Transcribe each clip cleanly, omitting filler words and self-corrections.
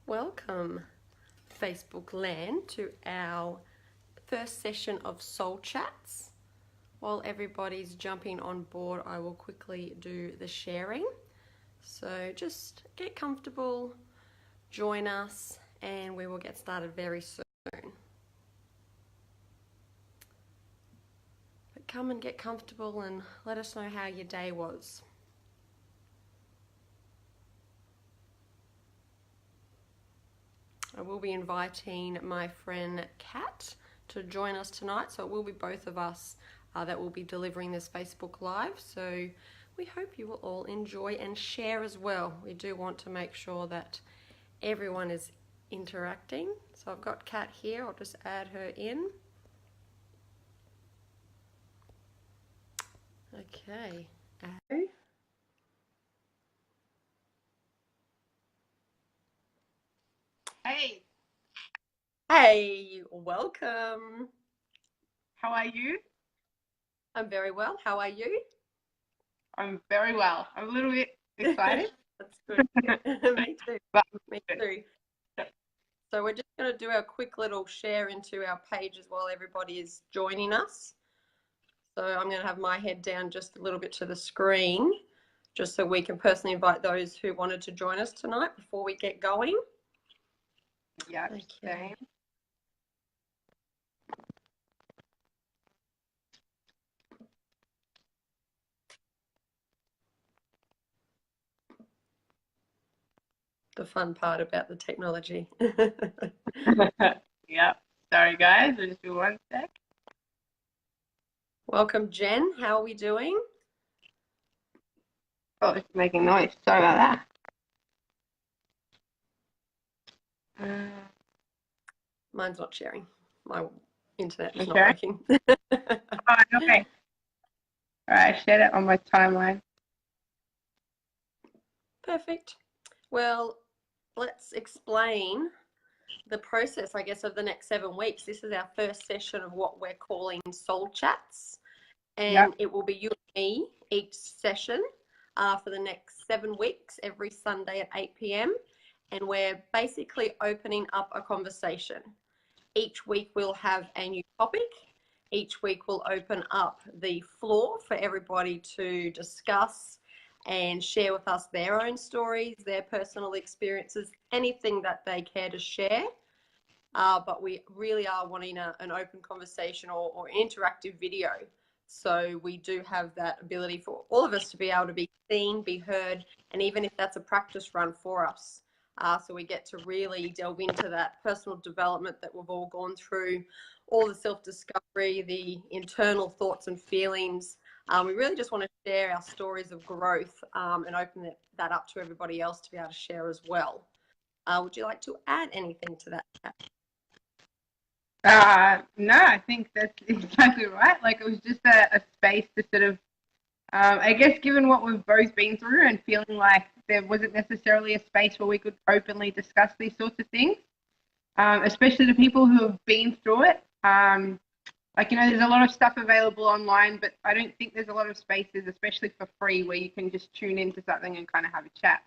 Welcome, Facebook land, to our first session of Soul Chats. While everybody's jumping on board, I will quickly do the sharing. So just get comfortable, join us, and we will get started very soon. But come and get comfortable and let us know how your day was. I will be inviting my friend Kat to join us tonight, so it will be both of us that will be delivering this Facebook Live. So we hope you will all enjoy and share as well. We do want to make sure that everyone is interacting. So I've got Kat here. I'll just add her in. Okay. Hey. Hey, welcome. How are you? I'm very well. How are you? I'm very well. I'm a little bit excited. That's good. Me too. But Me too. So we're just going to do a quick little share into our pages while everybody is joining us. So I'm going to have my head down just a little bit to the screen, just so we can personally invite those who wanted to join us tonight before we get going. Yeah. Okay. The fun part about the technology. Yeah. Sorry, guys. We'll just do one sec. Welcome, Jen. How are we doing? Oh, it's making noise. Sorry about that. Mine's not sharing. My internet is Okay. not working. Oh, okay. All right. I shared it on my timeline. Perfect. Well, let's explain the process, I guess, of the next 7 weeks. This is our first session of what we're calling Soul Chats, and it will be you and me each session for the next 7 weeks, every Sunday at 8 p.m. And we're basically opening up a conversation. Each week we'll have a new topic. Each week we'll open up the floor for everybody to discuss and share with us their own stories, their personal experiences, anything that they care to share. But we really are wanting an open conversation or interactive video. So we do have that ability for all of us to be able to be seen, be heard, and even if that's a practice run for us. So we get to really delve into that personal development that we've all gone through, all the self-discovery, the internal thoughts and feelings. We really just want to share our stories of growth and open that up to everybody else to be able to share as well. Would you like to add anything to that? No, I think that's exactly right. Like, it was just a space to sort of, I guess, given what we've both been through and feeling like there wasn't necessarily a space where we could openly discuss these sorts of things, especially to people who have been through it. Like, there's a lot of stuff available online, but I don't think there's a lot of spaces, especially for free, where you can just tune into something and kind of have a chat.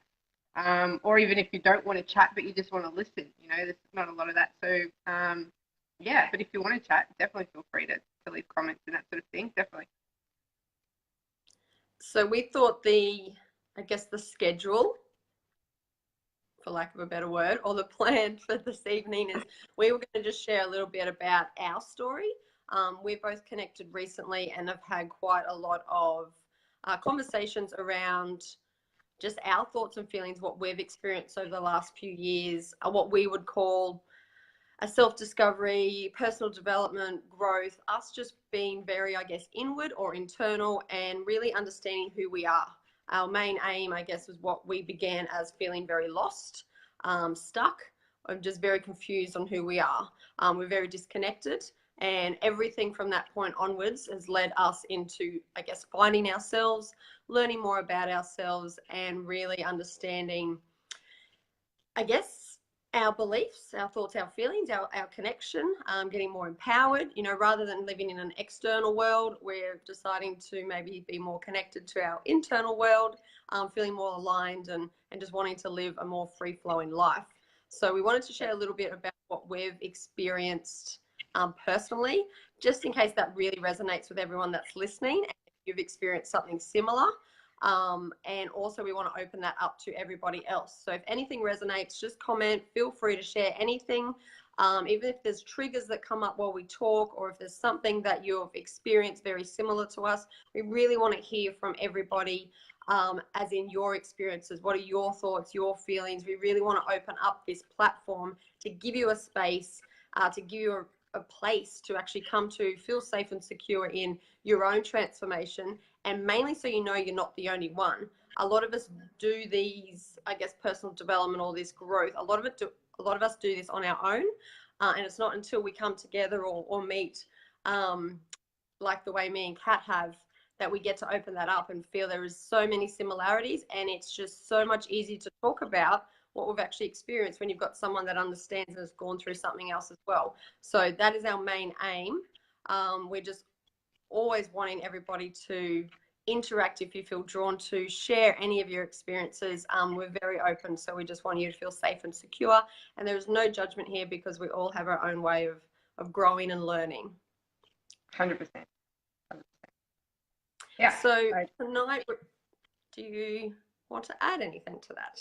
Or even if you don't want to chat, but you just want to listen, there's not a lot of that. So, yeah, but if you want to chat, definitely feel free to leave comments and that sort of thing. Definitely. So we thought the schedule, for lack of a better word, or the plan for this evening is we were going to just share a little bit about our story. We've both connected recently and have had quite a lot of conversations around just our thoughts and feelings, what we've experienced over the last few years, what we would call a self-discovery, personal development, growth, us just being very, I guess, inward or internal and really understanding who we are. Our main aim, I guess, was what we began as feeling very lost, stuck, I'm just very confused on who we are. We're very disconnected, and everything from that point onwards has led us into, I guess, finding ourselves, learning more about ourselves, and really understanding, I guess, our beliefs, our thoughts, our feelings, our connection, getting more empowered. Rather than living in an external world, we're deciding to maybe be more connected to our internal world, feeling more aligned and just wanting to live a more free-flowing life. So we wanted to share a little bit about what we've experienced personally, just in case that really resonates with everyone that's listening, and if you've experienced something similar. And also we want to open that up to everybody else. So if anything resonates, just comment, feel free to share anything. Even if there's triggers that come up while we talk, or if there's something that you've experienced very similar to us, we really want to hear from everybody, as in your experiences. What are your thoughts, your feelings? We really want to open up this platform to give you a space, to give you a place to actually come to feel safe and secure in your own transformation, and mainly so you know you're not the only one. A lot of us do these, I guess, personal development, all this growth. A lot of us do this on our own, and it's not until we come together or meet, like the way me and Kat have, that we get to open that up and feel there is so many similarities, and it's just so much easier to talk about what we've actually experienced when you've got someone that understands and has gone through something else as well. So that is our main aim. We're just always wanting everybody to interact. If you feel drawn to share any of your experiences, we're very open. So we just want you to feel safe and secure. And there's no judgment here, because we all have our own way of growing and learning. 100%. Yeah. So tonight, do you want to add anything to that?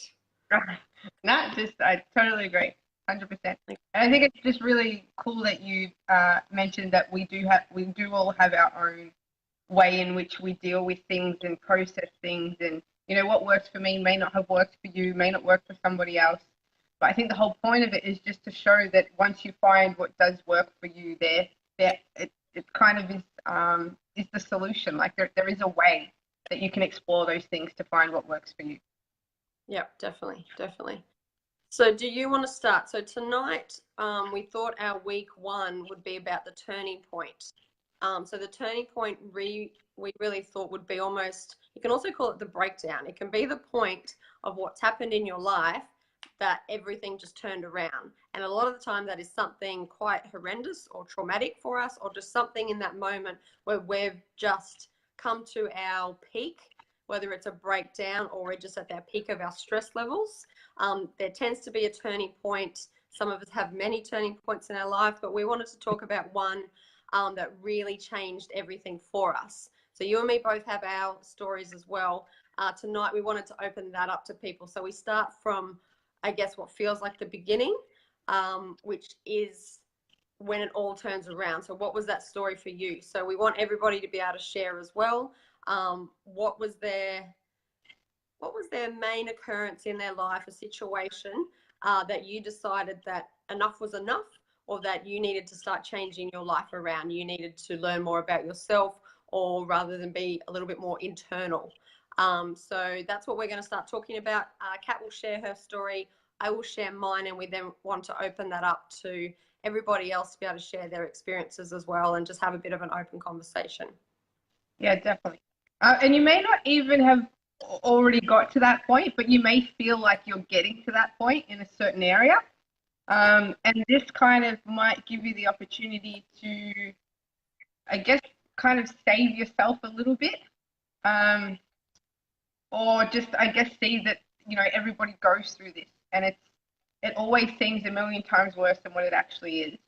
No, I totally agree, 100%. And I think it's just really cool that you mentioned that we do all have our own way in which we deal with things and process things, and what works for me may not have worked for you, may not work for somebody else. But I think the whole point of it is just to show that once you find what does work for you, it kind of is the solution. Like there is a way that you can explore those things to find what works for you. Yeah, definitely. So do you want to start? So tonight, we thought our week 1 would be about the turning point. So the turning point we really thought would be almost, you can also call it the breakdown. It can be the point of what's happened in your life that everything just turned around. And a lot of the time that is something quite horrendous or traumatic for us, or just something in that moment where we've just come to our peak, whether it's a breakdown or we're just at our peak of our stress levels. There tends to be a turning point. Some of us have many turning points in our life, but we wanted to talk about one that really changed everything for us. So you and me both have our stories as well. Tonight we wanted to open that up to people. So we start from, I guess, what feels like the beginning, which is when it all turns around. So what was that story for you? So we want everybody to be able to share as well. What was their main occurrence in their life, a situation that you decided that enough was enough, or that you needed to start changing your life around? You needed to learn more about yourself, or rather than be a little bit more internal. So that's what we're going to start talking about. Kat will share her story. I will share mine, and we then want to open that up to everybody else to be able to share their experiences as well, and just have a bit of an open conversation. Yeah, definitely. And you may not even have already got to that point, but you may feel like you're getting to that point in a certain area. And this kind of might give you the opportunity to, I guess, kind of save yourself a little bit. Or just, I guess, see that, everybody goes through this, and it always seems a million times worse than what it actually is.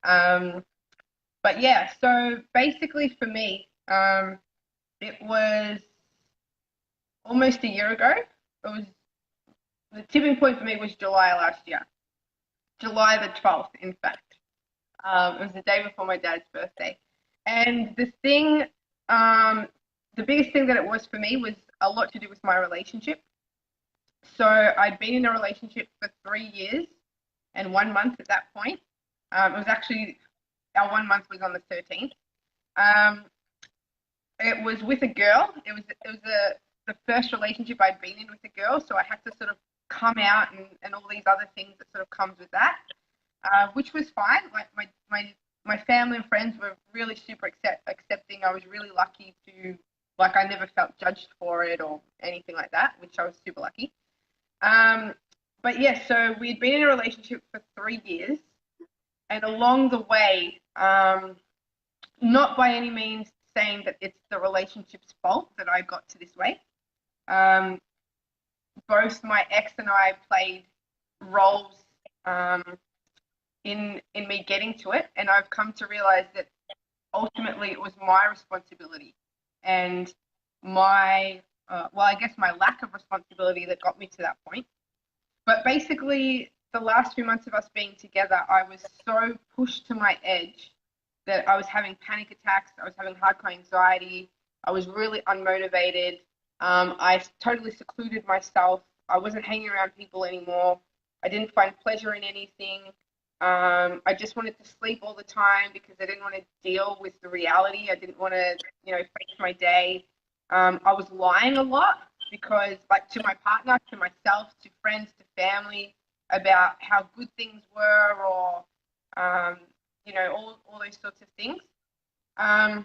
But yeah, so basically for me, it was almost a year ago. The tipping point for me was July last year. July the 12th, in fact. It was the day before my dad's birthday. And the biggest thing that it was for me was a lot to do with my relationship. So I'd been in a relationship for 3 years and 1 month at that point. It was actually, our 1 month was on the 13th. It was with a girl. It was the first relationship I'd been in with a girl, so I had to sort of come out and all these other things that sort of comes with that, which was fine. Like my family and friends were really super accepting. I was really lucky to, like, I never felt judged for it or anything like that, which I was super lucky. But yeah, so we'd been in a relationship for 3 years, and along the way, not by any means saying that it's the relationship's fault that I got to this way. Both my ex and I played roles in me getting to it, and I've come to realize that ultimately it was my responsibility and my I guess my lack of responsibility that got me to that point. But basically, the last few months of us being together, I was so pushed to my edge that I was having panic attacks. I was having hardcore anxiety. I was really unmotivated. I totally secluded myself. I wasn't hanging around people anymore. I didn't find pleasure in anything. I just wanted to sleep all the time because I didn't want to deal with the reality. I didn't want to, face my day. I was lying a lot because, like, to my partner, to myself, to friends, to family, about how good things were, or all those sorts of things. And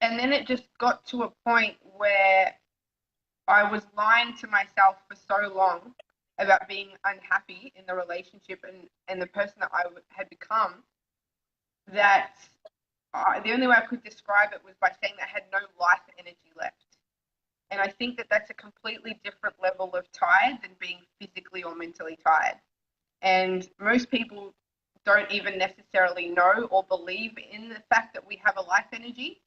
then it just got to a point where I was lying to myself for so long about being unhappy in the relationship and the person that I had become, that the only way I could describe it was by saying that I had no life energy left. And I think that that's a completely different level of tired than being physically or mentally tired. And most people don't even necessarily know or believe in the fact that we have a life energy.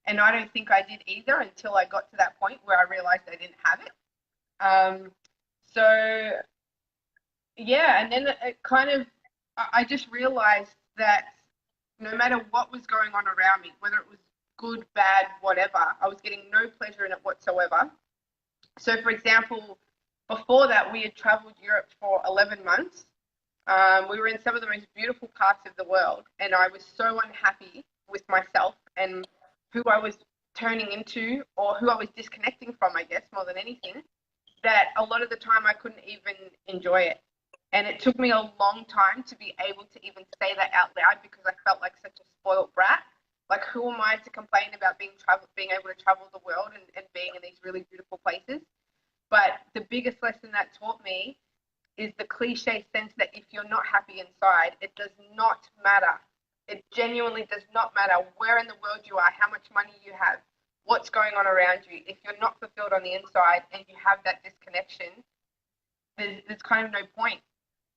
And I don't think I did either until I got to that point where I realized I didn't have it. So, yeah, and then it kind of, I just realized that no matter what was going on around me, whether it was good, bad, whatever, I was getting no pleasure in it whatsoever. So, for example, before that, we had traveled Europe for 11 months. We were in some of the most beautiful parts of the world, and I was so unhappy with myself and who I was turning into, or who I was disconnecting from, I guess, more than anything, that a lot of the time I couldn't even enjoy it. And it took me a long time to be able to even say that out loud because I felt like such a spoiled brat. Like, who am I to complain about being able to travel the world and being in these really beautiful places? But the biggest lesson that taught me is the cliche sense that if you're not happy inside, it does not matter. It genuinely does not matter where in the world you are, how much money you have, what's going on around you. If you're not fulfilled on the inside and you have that disconnection, there's kind of no point.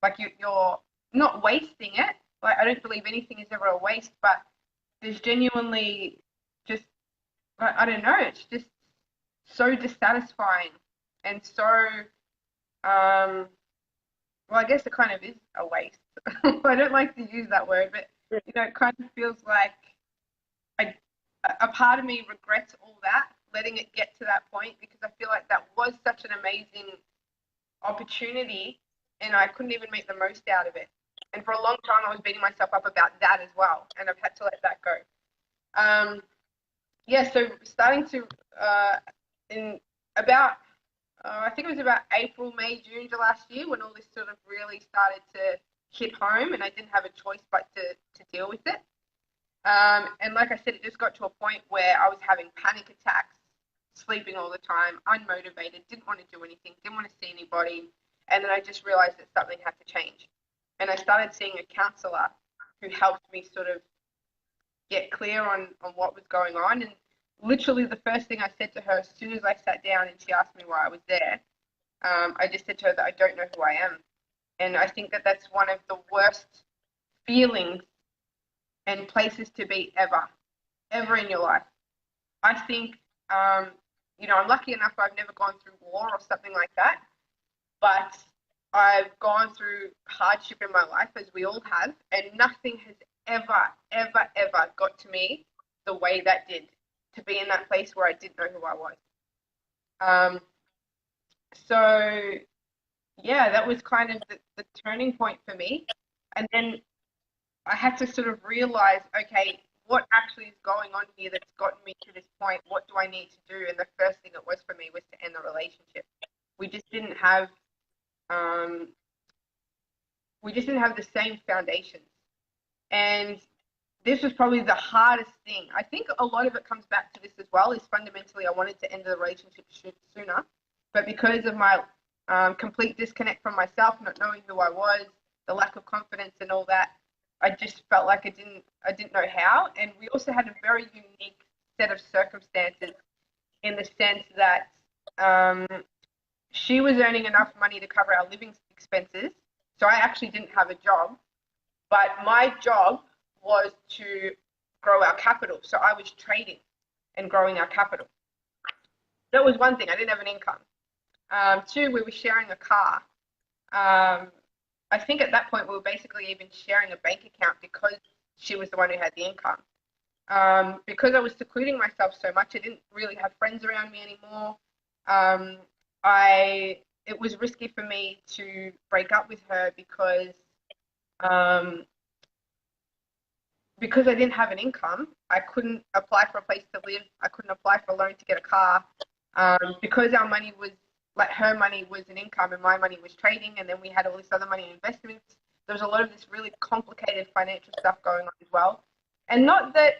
Like, you're not wasting it. Like, I don't believe anything is ever a waste, but there's genuinely just, I don't know, it's just so dissatisfying and so, I guess it kind of is a waste. I don't like to use that word, but, it kind of feels like a part of me regrets all that, letting it get to that point, because I feel like that was such an amazing opportunity and I couldn't even make the most out of it. And for a long time, I was beating myself up about that as well, and I've had to let that go. So starting to, in about, I think it was about April, May, June of last year, when all this sort of really started to hit home, and I didn't have a choice but to deal with it. And like I said, it just got to a point where I was having panic attacks, sleeping all the time, unmotivated, didn't want to do anything, didn't want to see anybody. And then I just realized that something had to change. And I started seeing a counselor who helped me sort of get clear on what was going on. And literally the first thing I said to her as soon as I sat down and she asked me why I was there, I just said to her that I don't know who I am. And I think that that's one of the worst feelings and places to be ever in your life. I think, I'm lucky enough I've never gone through war or something like that, but I've gone through hardship in my life, as we all have, and nothing has ever got to me the way that did, to be in that place where I didn't know who I was. So, yeah, that was kind of the turning point for me. And then I had to sort of realize, okay, what actually is going on here that's gotten me to this point? What do I need to do? And the first thing it was for me was to end the relationship. We just didn't have the same foundations. And this was probably the hardest thing. I think a lot of it comes back to this as well, is fundamentally I wanted to end the relationship sooner. But because of my complete disconnect from myself, not knowing who I was, the lack of confidence and all that, I just felt like I didn't know how. And we also had a very unique set of circumstances, in the sense that she was earning enough money to cover our living expenses, So I actually didn't have a job, but my job was to grow our capital. So I was trading and growing our capital. That was one thing. I didn't have an income. Two, we were sharing a car. I think at that point we were basically even sharing a bank account because she was the one who had the income. Because I was secluding myself so much, I didn't really have friends around me anymore. It was risky for me to break up with her because I didn't have an income. I couldn't apply for a place to live. I couldn't apply for a loan to get a car. Because our money was, like, her money was an income and my money was trading, and then we had all this other money in investments. There was a lot of this really complicated financial stuff going on as well. And not that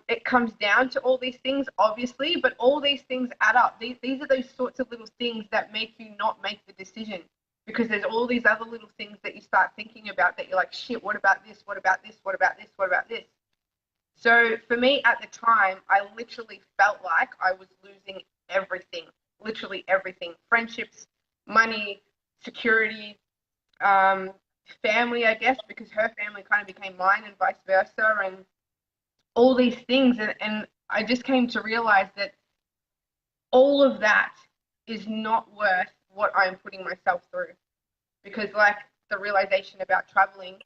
it comes down to all these things, obviously, but all these things add up. These are those sorts of little things that make you not make the decision, because there's all these other little things that you start thinking about that you're like, shit, what about this? What about this? What about this? What about this? So for me at the time, I literally felt like I was losing everything, literally everything. Friendships, money, security, family, I guess, because her family kind of became mine and vice versa, and all these things. And I just came to realize that all of that is not worth what I'm putting myself through. Because, like, the realization about traveling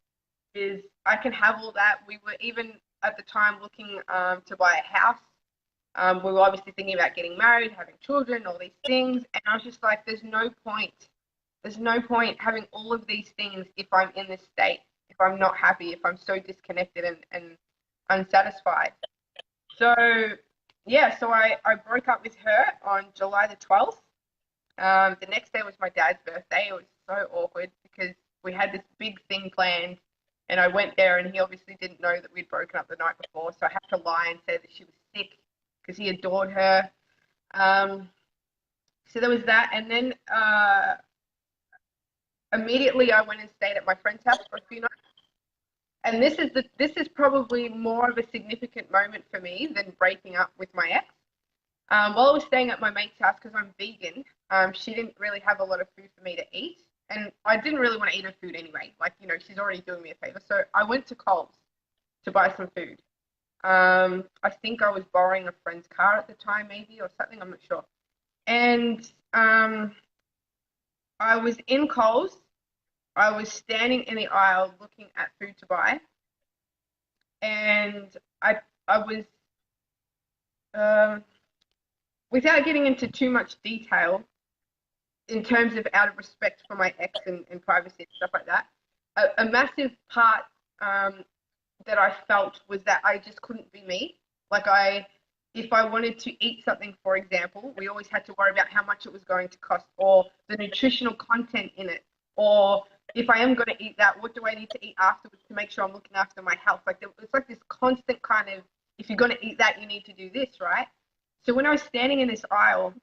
is I can have all that. We were even at the time looking to buy a house. We were obviously thinking about getting married, having children, all these things. And I was just like, there's no point. There's no point having all of these things if I'm in this state, if I'm not happy, if I'm so disconnected and unsatisfied. So, yeah, so I broke up with her on July the 12th. The next day was my dad's birthday. It was so awkward because we had this big thing planned, and I went there, and he obviously didn't know that we'd broken up the night before, so I had to lie and say that she was sick because he adored her. So there was that, and then immediately I went and stayed at my friend's house for a few nights. And this is probably more of a significant moment for me than breaking up with my ex. While I was staying at my mate's house, because I'm vegan, she didn't really have a lot of food for me to eat. And I didn't really want to eat her food anyway. Like, you know, she's already doing me a favor. So I went to Coles to buy some food. I think I was borrowing a friend's car at the time, maybe, or something. I'm not sure. And I was in Coles. I was standing in the aisle looking at food to buy. And I was, without getting into too much detail, in terms of out of respect for my ex and privacy and stuff like that, a massive part that I felt was that I just couldn't be me. Like, if I wanted to eat something, for example, we always had to worry about how much it was going to cost, or the nutritional content in it, or if I am going to eat that, what do I need to eat afterwards to make sure I'm looking after my health? Like, it's like this constant kind of, if you're going to eat that, you need to do this, right? So when I was standing in this aisle,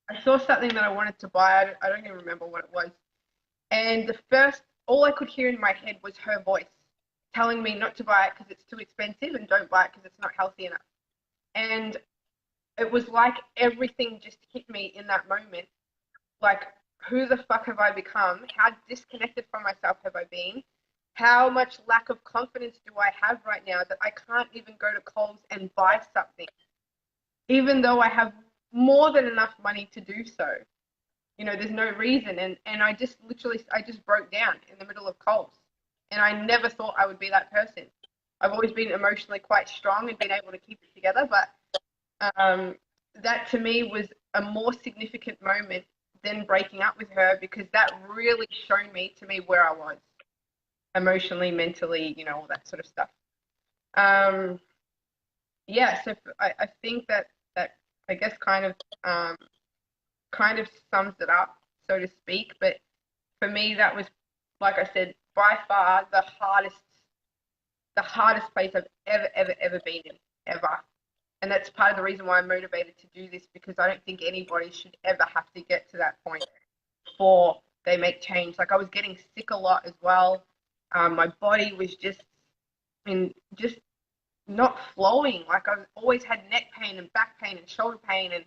I saw something that I wanted to buy. I don't even remember what it was. And all I could hear in my head was her voice telling me not to buy it because it's too expensive, and don't buy it because it's not healthy enough. And it was like everything just hit me in that moment. Like, who the fuck have I become? How disconnected from myself have I been? How much lack of confidence do I have right now that I can't even go to Coles and buy something, even though I have more than enough money to do so? You know, there's no reason. And I just broke down in the middle of Coles. And I never thought I would be that person. I've always been emotionally quite strong and been able to keep it together. But that to me was a more significant moment than breaking up with her, because that really showed to me where I was emotionally, mentally, you know, all that sort of stuff. Yeah, so I think that I guess kind of sums it up, so to speak. But for me, that was, like I said, by far the hardest place I've ever been in, ever. And that's part of the reason why I'm motivated to do this, because I don't think anybody should ever have to get to that point before they make change. Like, I was getting sick a lot as well. My body was just not flowing. Like, I always had neck pain and back pain and shoulder pain, and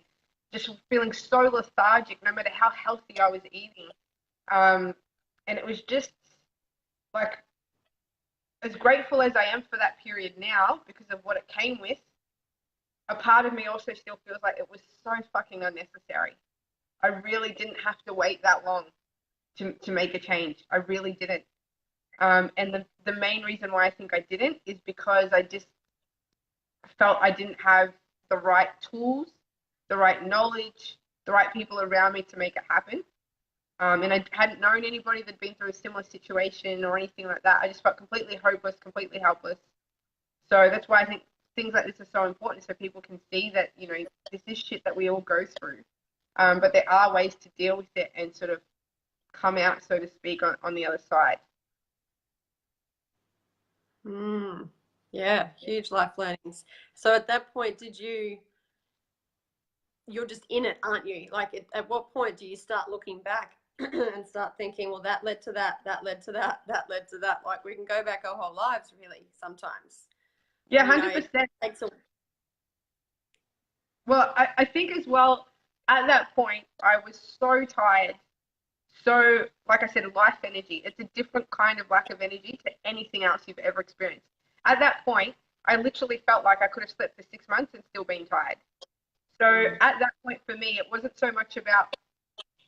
just feeling so lethargic no matter how healthy I was eating. And it was just like, as grateful as I am for that period now because of what it came with, a part of me also still feels like it was so fucking unnecessary. I really didn't have to wait that long to make a change. I really didn't. And the main reason why I think I didn't is because I just felt I didn't have the right tools, the right knowledge, the right people around me to make it happen. And I hadn't known anybody that'd been through a similar situation or anything like that. I just felt completely hopeless, completely helpless. So that's why I think things like this are so important, so people can see that, you know, this is shit that we all go through. But there are ways to deal with it and sort of come out, so to speak, on the other side. Yeah, huge life learnings. So at that point, you're just in it, aren't you? Like, at what point do you start looking back and start thinking, well, that led to that, that led to that, that led to that? Like, we can go back our whole lives, really, sometimes. Yeah, 100%. Well, I think as well, at that point, I was so tired. So, like I said, life energy, it's a different kind of lack of energy to anything else you've ever experienced. At that point, I literally felt like I could have slept for 6 months and still been tired. So at that point for me, it wasn't so much about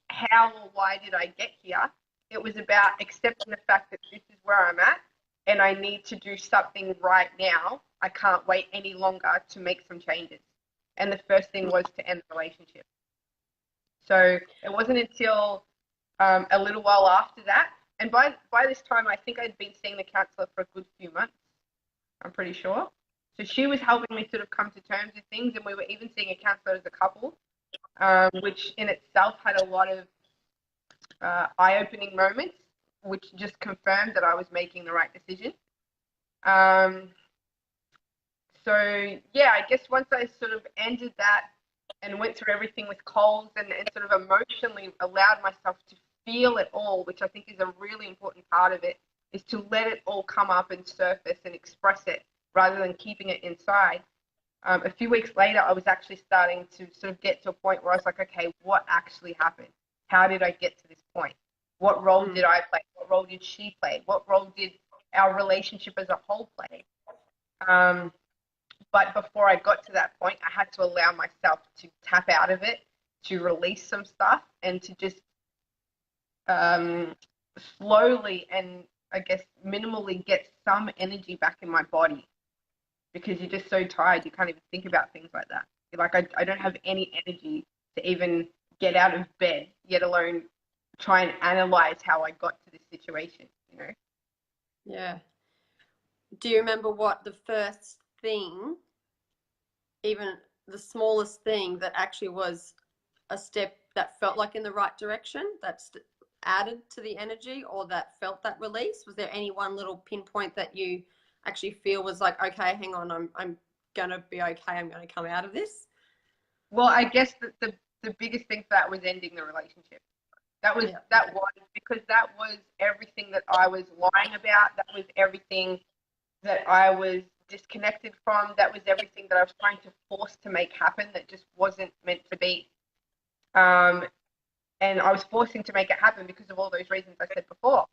how or why did I get here. It was about accepting the fact that this is where I'm at and I need to do something right now. I can't wait any longer to make some changes. And the first thing was to end the relationship. So it wasn't until a little while after that, and by this time, I think I'd been seeing the counsellor for a good few months, I'm pretty sure. So she was helping me sort of come to terms with things, and we were even seeing a counsellor as a couple, which in itself had a lot of eye-opening moments, which just confirmed that I was making the right decision. So yeah, I guess once I sort of ended that and went through everything with Coles and sort of emotionally allowed myself to feel it all, which I think is a really important part of it, is to let it all come up and surface and express it rather than keeping it inside. A few weeks later, I was actually starting to sort of get to a point where I was like, okay, what actually happened? How did I get to this point? What role did I play? What role did she play? What role did our relationship as a whole play? But before I got to that point, I had to allow myself to tap out of it, to release some stuff, and to just slowly and I guess minimally get some energy back in my body, because you're just so tired you can't even think about things like that. Like I don't have any energy to even get out of bed, yet alone try and analyze how I got to this situation, you know? Yeah. Do you remember what the first thing, even the smallest thing that actually was a step that felt like in the right direction, that's added to the energy or that felt that release? Was there any one little pinpoint that you actually feel was like, okay, hang on, I'm gonna be okay, I'm gonna come out of this? Well, I guess the biggest thing for that was ending the relationship. That was because that was everything that I was lying about. That was everything that I was disconnected from. That was everything that I was trying to force to make happen that just wasn't meant to be. And I was forcing to make it happen because of all those reasons I said before,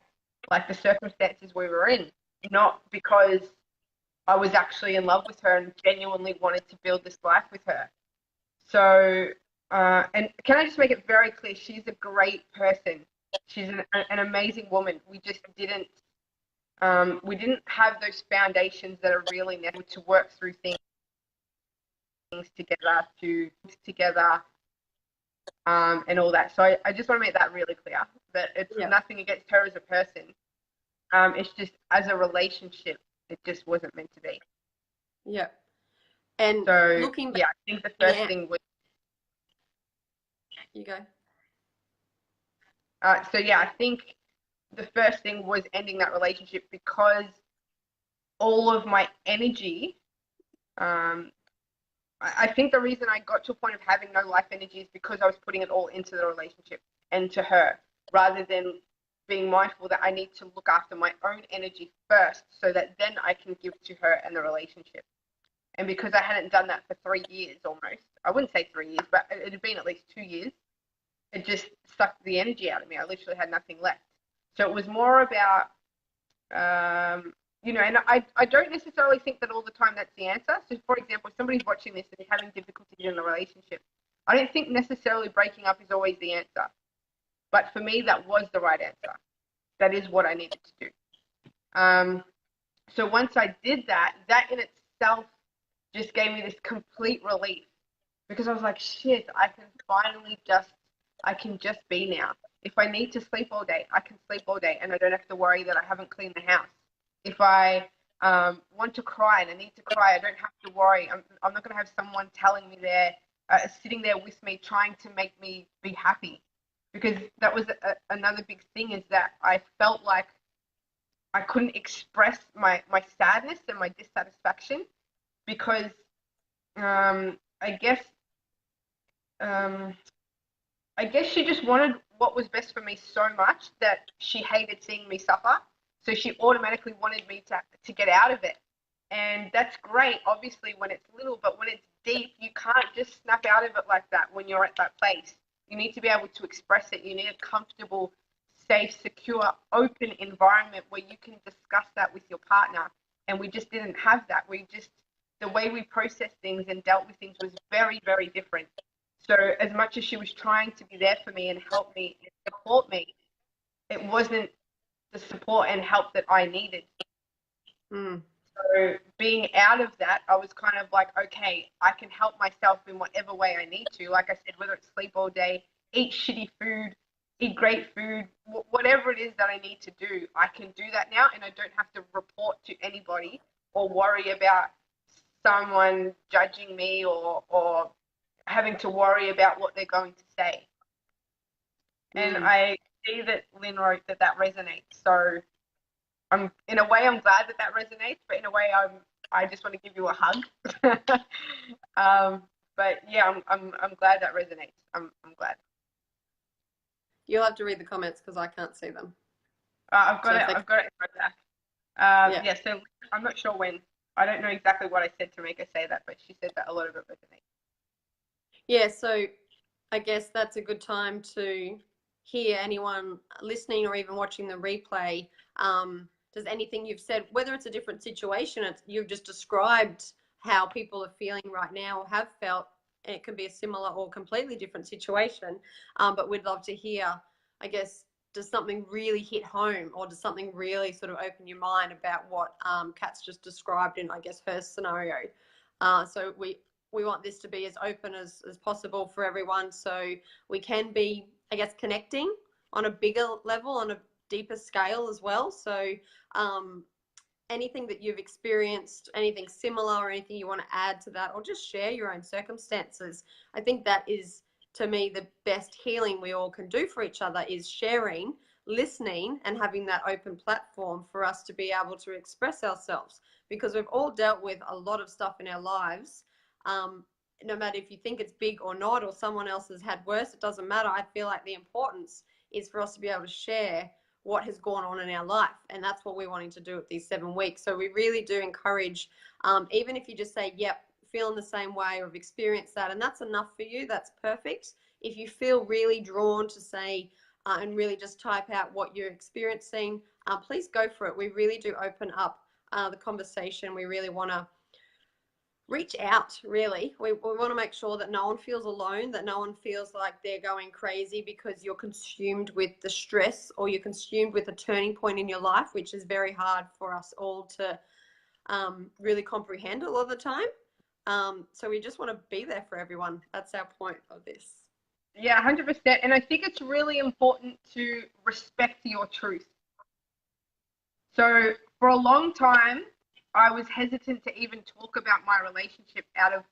like the circumstances we were in, not because I was actually in love with her and genuinely wanted to build this life with her. So, and can I just make it very clear, she's a great person. She's an amazing woman. We just didn't have those foundations that are really necessary to work through things together, and all that. So I just want to make that really clear, that it's nothing against her as a person. It's just as a relationship, it just wasn't meant to be. Yeah. And so, looking back, yeah, I think the first thing was... You go. So, yeah, I think the first thing was ending that relationship, because all of my energy, I think the reason I got to a point of having no life energy is because I was putting it all into the relationship and to her, rather than being mindful that I need to look after my own energy first so that then I can give to her and the relationship. And because I hadn't done that for 3 years almost, I wouldn't say 3 years, but it had been at least 2 years, it just sucked the energy out of me. I literally had nothing left. So it was more about, you know, and I don't necessarily think that all the time that's the answer. So, for example, if somebody's watching this and they're having difficulties in a relationship, I don't think necessarily breaking up is always the answer. But for me, that was the right answer. That is what I needed to do. So once I did that, that in itself just gave me this complete relief, because I was like, shit, I can just be now. If I need to sleep all day, I can sleep all day, and I don't have to worry that I haven't cleaned the house. If I want to cry and I need to cry, I don't have to worry. I'm not going to have someone telling me there, sitting there with me, trying to make me be happy. Because that was another big thing, is that I felt like I couldn't express my sadness and my dissatisfaction, because I guess she just wanted what was best for me so much that she hated seeing me suffer. So she automatically wanted me to get out of it. And that's great, obviously, when it's little, but when it's deep, you can't just snap out of it like that when you're at that place. You need to be able to express it. You need a comfortable, safe, secure, open environment where you can discuss that with your partner. And we just didn't have that. The way we processed things and dealt with things was very, very different. So as much as she was trying to be there for me and help me and support me, it wasn't the support and help that I needed. So being out of that, I was kind of like, okay, I can help myself in whatever way I need to. Like I said, whether it's sleep all day, eat shitty food, eat great food, whatever it is that I need to do, I can do that now, and I don't have to report to anybody or worry about someone judging me or having to worry about what they're going to say. And I see that Lynn wrote that resonates. So in a way, I'm glad that resonates, but in a way, I just want to give you a hug. But yeah, I'm glad that resonates. I'm glad. You'll have to read the comments because I can't see them. I've got it back. Yeah. So I'm not sure when. I don't know exactly what I said to make her say that, but she said that a lot of it resonates. Yeah. So I guess that's a good time to hear anyone listening or even watching the replay. Does anything you've said, whether it's a different situation, you've just described how people are feeling right now or have felt, and it can be a similar or completely different situation, but we'd love to hear, I guess, does something really hit home, or does something really sort of open your mind about what Kat's just described in, I guess, her scenario? So we want this to be as open as possible for everyone, so we can be, I guess, connecting on a bigger level, on a deeper scale as well. So anything that you've experienced, anything similar, or anything you want to add to that, or just share your own circumstances. I think that is, to me, the best healing we all can do for each other, is sharing, listening, and having that open platform for us to be able to express ourselves, because we've all dealt with a lot of stuff in our lives. No matter if you think it's big or not, or someone else has had worse, it doesn't matter. I feel like the importance is for us to be able to share what has gone on in our life, and that's what we're wanting to do with these 7 weeks. So we really do encourage, even if you just say, yep, feeling the same way or have experienced that, and that's enough for you, that's perfect. If you feel really drawn to say and really just type out what you're experiencing, please go for it. We really do open up the conversation. We really want to reach out, really. We want to make sure that no one feels alone, that no one feels like they're going crazy because you're consumed with the stress, or you're consumed with a turning point in your life, which is very hard for us all to really comprehend a lot of the time. So we just want to be there for everyone. That's our point of this. Yeah, 100%. And I think it's really important to respect your truth. So for a long time, I was hesitant to even talk about my relationship out of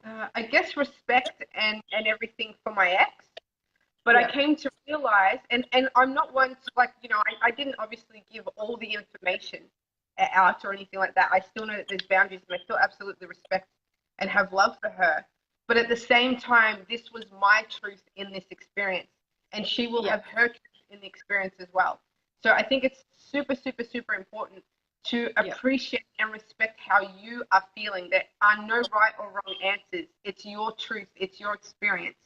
I guess, respect and everything for my ex. But I came to realize, and I'm not one to, like, you know, I didn't obviously give all the information out or anything like that. I still know that there's boundaries, and I still absolutely respect and have love for her. But at the same time, this was my truth in this experience, and she will have her truth in the experience as well. So I think it's super, super, super important to appreciate and respect how you are feeling. There are no right or wrong answers. It's your truth. It's your experience.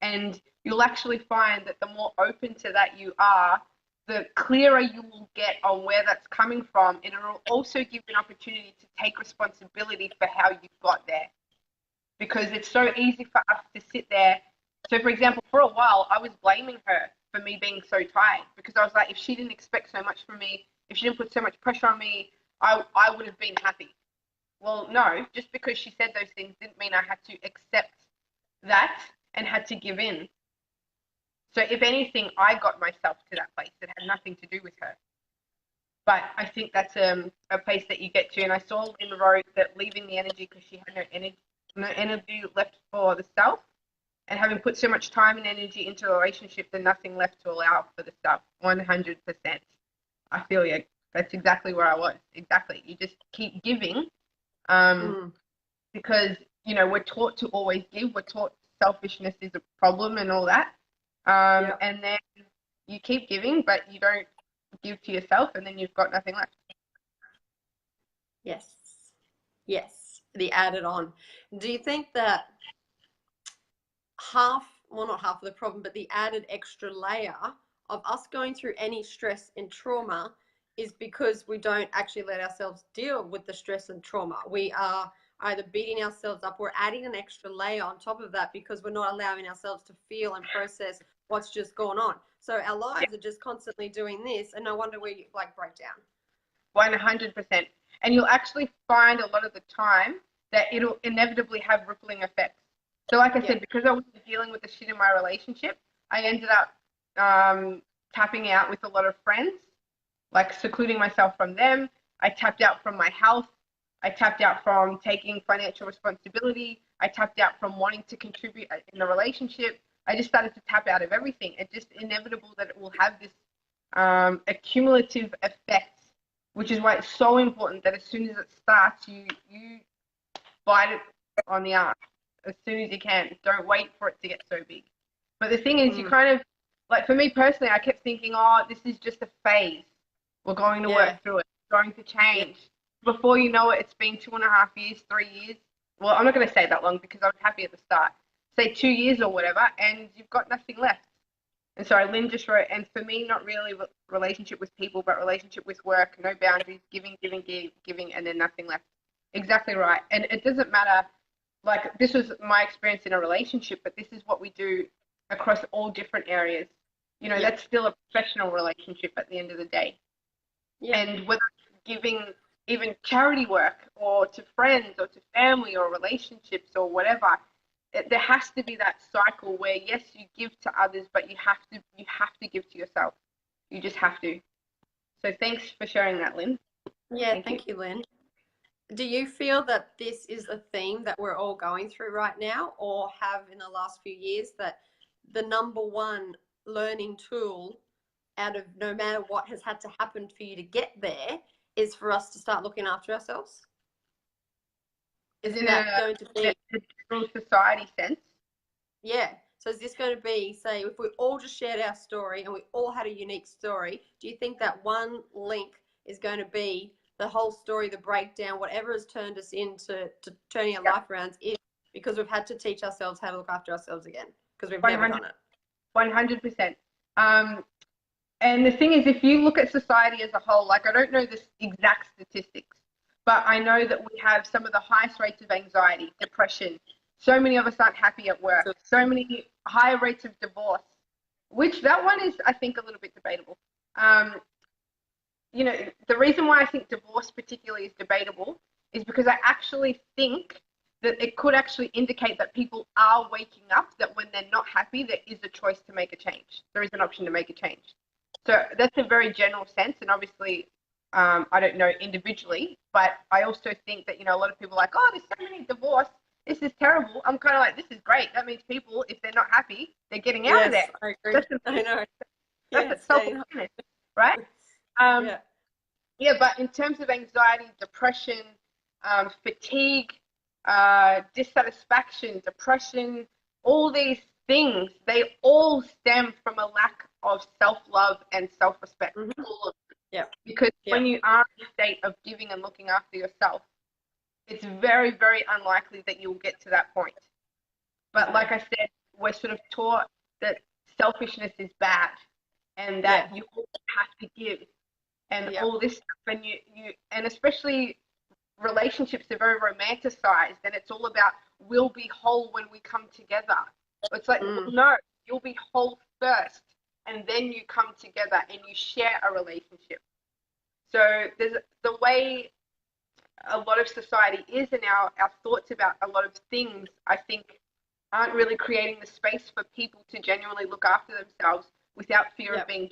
And you'll actually find that the more open to that you are, the clearer you will get on where that's coming from. And it'll also give you an opportunity to take responsibility for how you got there. Because it's so easy for us to sit there. So, for example, for a while, I was blaming her for me being so tired, because I was like, if she didn't expect so much from me, if she didn't put so much pressure on me, I would have been happy. Well, no, just because she said those things didn't mean I had to accept that and had to give in. So if anything, I got myself to that place. It had nothing to do with her. But I think that's a place that you get to. And I saw in the road that leaving the energy because she had no energy left for the self, and having put so much time and energy into a relationship, then nothing left to allow for the stuff. 100%. I feel you. That's exactly where I was. Exactly. You just keep giving, because, you know, we're taught to always give. We're taught selfishness is a problem and all that. And then you keep giving, but you don't give to yourself, and then you've got nothing left. Yes. Yes. The added on. Do you think that not half of the problem, but the added extra layer of us going through any stress and trauma is because we don't actually let ourselves deal with the stress and trauma? We are either beating ourselves up or adding an extra layer on top of that because we're not allowing ourselves to feel and process what's just gone on. So our lives are just constantly doing this, and no wonder we break down. 100%. And you'll actually find a lot of the time that it'll inevitably have rippling effects. So like I said, because I was dealing with the shit in my relationship, I ended up tapping out with a lot of friends, like secluding myself from them. I tapped out from my health. I tapped out from taking financial responsibility. I tapped out from wanting to contribute in the relationship. I just started to tap out of everything. It's just inevitable that it will have this accumulative effect, which is why it's so important that as soon as it starts, you bite it on the arse as soon as you can. Don't wait for it to get so big. But the thing is, you kind of, like for me personally, I kept thinking, oh, this is just a phase. We're going to work through it. It's going to change. Before you know it, it's been 2.5 years, 3 years. Well, I'm not going to say that long because I was happy at the start. Say 2 years or whatever, and you've got nothing left. And so Lynn just wrote, and for me, not really relationship with people, but relationship with work, no boundaries, giving, and then nothing left. Exactly right. And it doesn't matter, like this was my experience in a relationship, but this is what we do across all different areas. You know, that's still a professional relationship at the end of the day. And whether it's giving even charity work or to friends or to family or relationships or whatever, there has to be that cycle where, yes, you give to others, but you have to give to yourself. You just have to. So thanks for sharing that, Lynn. Yeah, thank you, Lynn. Do you feel that this is a theme that we're all going through right now, or have in the last few years, that the number one learning tool out of no matter what has had to happen for you to get there is for us to start looking after ourselves? Isn't that going to be a general society sense? Yeah. So is this going to be, say, if we all just shared our story and we all had a unique story, do you think that one link is going to be the whole story, the breakdown, whatever has turned us into turning our life around, is because we've had to teach ourselves how to look after ourselves again because we've never done it? 100%. And the thing is, if you look at society as a whole, like I don't know the exact statistics, but I know that we have some of the highest rates of anxiety, depression. So many of us aren't happy at work. So many higher rates of divorce, which that one is, I think, a little bit debatable. You know, the reason why I think divorce particularly is debatable is because I actually think that it could actually indicate that people are waking up, that when they're not happy, there is a choice to make a change. There is an option to make a change. So that's a very general sense. And obviously, I don't know individually, but I also think that, you know, a lot of people are like, oh, there's so many divorce. This is terrible. I'm kind of like, this is great. That means people, if they're not happy, they're getting out of there. I agree. I know. That's self-awareness, right? But in terms of anxiety, depression, fatigue, dissatisfaction, depression, all these things, they all stem from a lack of self-love and self-respect. All of them. Because when you are in a state of giving and looking after yourself, it's very, very unlikely that you'll get to that point. But like I said, we're sort of taught that selfishness is bad and that you always have to give and all this stuff. And you and especially relationships are very romanticized, and it's all about we'll be whole when we come together. It's like, no, you'll be whole first, and then you come together and you share a relationship. So there's the way a lot of society is, and our thoughts about a lot of things, I think, aren't really creating the space for people to genuinely look after themselves without fear of being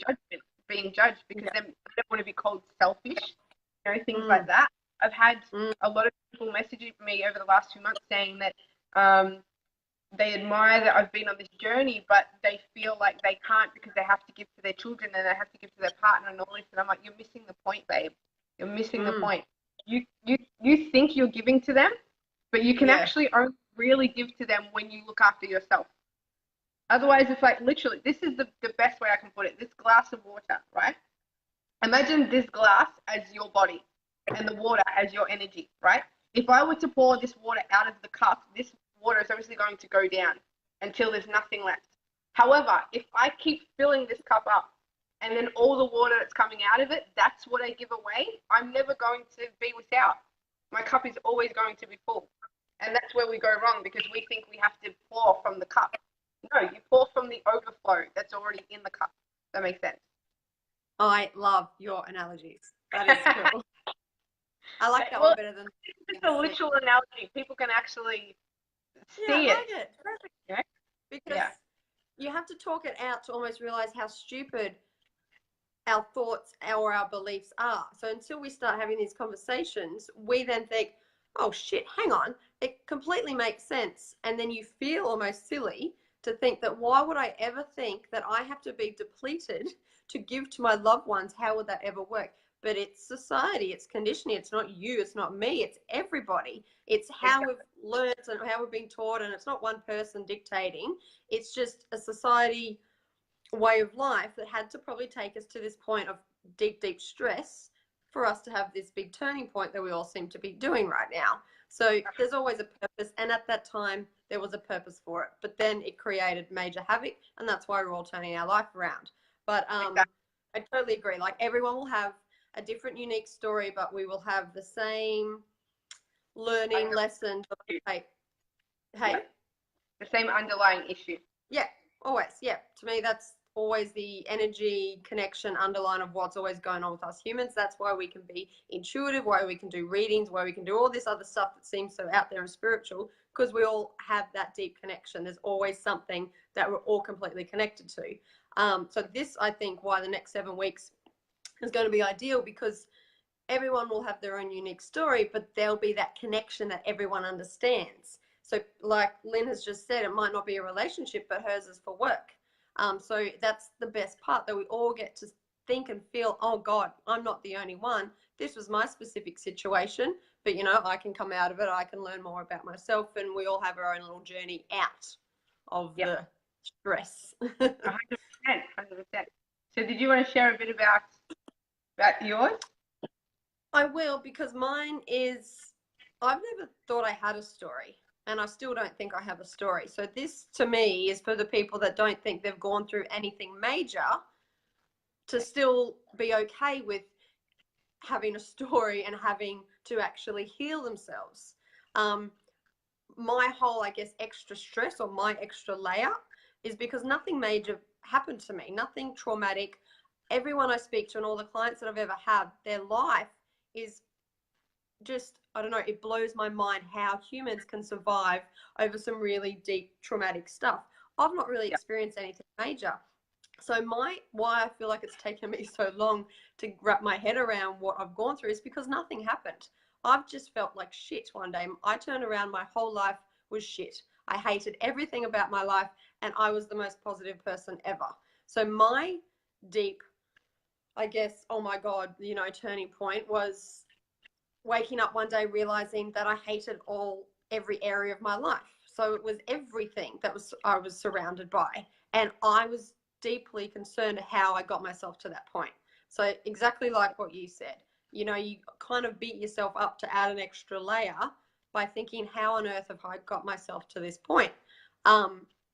judged, because they don't want to be called selfish, things like that. I've had a lot of people messaging me over the last 2 months saying that they admire that I've been on this journey, but they feel like they can't because they have to give to their children and they have to give to their partner and all this. And I'm like, you're missing the point, babe. You're missing the point. You think you're giving to them, but you can actually only really give to them when you look after yourself. Otherwise, it's like, literally, this is the best way I can put it. This glass of water, right? Imagine this glass as your body and the water as your energy, right? If I were to pour this water out of the cup, this water is obviously going to go down until there's nothing left. However, if I keep filling this cup up and then all the water that's coming out of it, that's what I give away, I'm never going to be without. My cup is always going to be full. And that's where we go wrong, because we think we have to pour from the cup. No, you pour from the overflow that's already in the cup. That makes sense. I love your analogies. That is cool. I like that one better than... It's a literal analogy. People can actually see I it. like it. Perfect. Yeah? Because you have to talk it out to almost realize how stupid our thoughts or our beliefs are. So until we start having these conversations, we then think, oh shit, hang on, it completely makes sense. And then you feel almost silly to think that why would I ever think that I have to be depleted to give to my loved ones? How would that ever work? But it's society, it's conditioning, it's not you, it's not me, it's everybody. It's how we've learned and how we've been taught, and it's not one person dictating. It's just a society way of life that had to probably take us to this point of deep, deep stress for us to have this big turning point that we all seem to be doing right now. So there's always a purpose, and at that time there was a purpose for it, but then it created major havoc, and that's why we're all turning our life around. But I totally agree. Like, everyone will have a different, unique story, but we will have the same learning lesson. Hey, the same underlying issue. Yeah, always. Yeah, to me, that's always the energy connection underline of what's always going on with us humans. That's why we can be intuitive, why we can do readings, why we can do all this other stuff that seems so out there and spiritual, because we all have that deep connection. There's always something that we're all completely connected to. So this, I think, why the next 7 weeks is going to be ideal, because everyone will have their own unique story, but there'll be that connection that everyone understands. So like Lynn has just said, it might not be a relationship, but hers is for work. So that's the best part, that we all get to think and feel, oh God, I'm not the only one. This was my specific situation, but I can come out of it. I can learn more about myself, and we all have our own little journey out of the stress. 100%. So did you want to share a bit about yours? I will, because mine is, I've never thought I had a story, and I still don't think I have a story. So this, to me, is for the people that don't think they've gone through anything major, to still be okay with having a story and having to actually heal themselves. My whole, I guess, extra stress, or my extra layer, is because nothing major happened to me, nothing traumatic. Everyone I speak to and all the clients that I've ever had, their life is just, I don't know, it blows my mind how humans can survive over some really deep traumatic stuff. I've not really experienced anything major. So why I feel like it's taken me so long to wrap my head around what I've gone through is because nothing happened. I've just felt like shit one day. I turned around, my whole life was shit. I hated everything about my life, and I was the most positive person ever. So my deep, I guess, oh my God, turning point was waking up one day realizing that I hated every area of my life. So it was everything that I was surrounded by, and I was deeply concerned how I got myself to that point. So exactly like what you said, you kind of beat yourself up to add an extra layer by thinking, how on earth have I got myself to this point?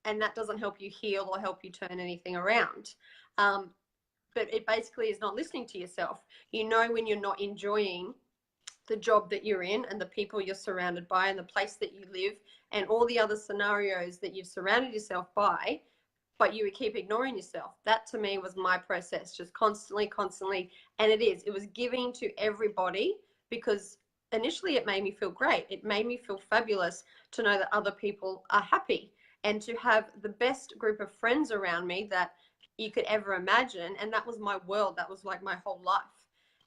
and that doesn't help you heal or help you turn anything around. But it basically is not listening to yourself. You know when you're not enjoying the job that you're in and the people you're surrounded by and the place that you live and all the other scenarios that you've surrounded yourself by, but you would keep ignoring yourself. That to me was my process, just constantly. And it was giving to everybody, because initially it made me feel great. It made me feel fabulous to know that other people are happy and to have the best group of friends around me that you could ever imagine. And that was my world. That was like my whole life.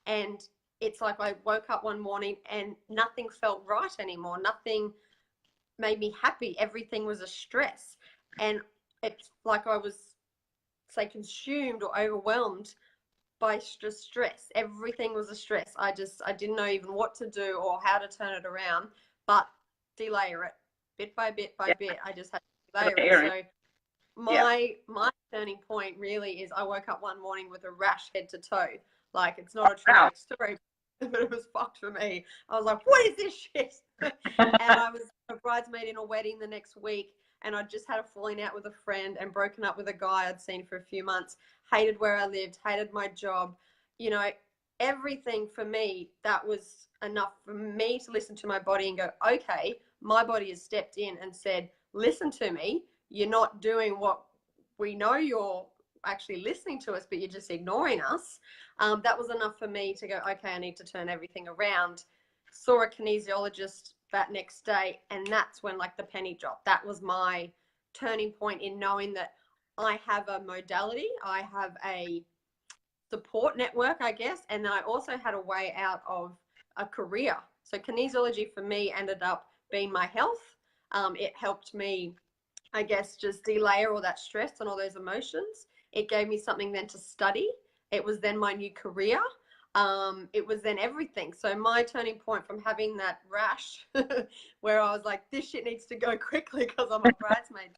And it's like I woke up one morning and nothing felt right anymore. Nothing made me happy. Everything was a stress. And it's like I was, say, consumed or overwhelmed by just stress. Everything was a stress. I didn't know even what to do or how to turn it around, but delayer it bit by bit by bit. I just had to delayer it. So my turning point really is I woke up one morning with a rash head to toe. Like, it's not a traumatic story, but it was fucked for me. I was like, what is this shit? And I was a bridesmaid in a wedding the next week, and I just had a falling out with a friend and broken up with a guy I'd seen for a few months, hated where I lived, hated my job, you know, everything for me. That was enough for me to listen to my body and go, okay, my body has stepped in and said, listen to me. You're not doing what we know you're actually listening to us, but you're just ignoring us. That was enough for me to go, okay, I need to turn everything around. Saw a kinesiologist that next day, and that's when like the penny dropped. That was my turning point in knowing that I have a modality, I have a support network, I guess, and then I also had a way out of a career. So kinesiology for me ended up being my health. It helped me, I guess, just delayer all that stress and all those emotions. It gave me something then to study. It was then my new career. It was then everything. So my turning point from having that rash where I was like, this shit needs to go quickly because I'm a bridesmaid,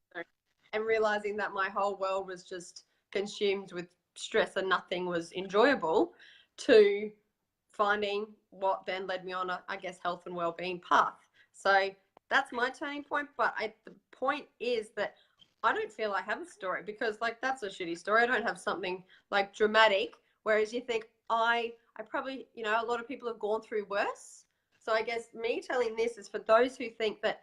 and realizing that my whole world was just consumed with stress and nothing was enjoyable, to finding what then led me on a, I guess, health and well-being path. So that's my turning point. But the point is that I don't feel I have a story, because like that's a shitty story. I don't have something like dramatic, whereas you think I probably, you know, a lot of people have gone through worse. So I guess me telling this is for those who think that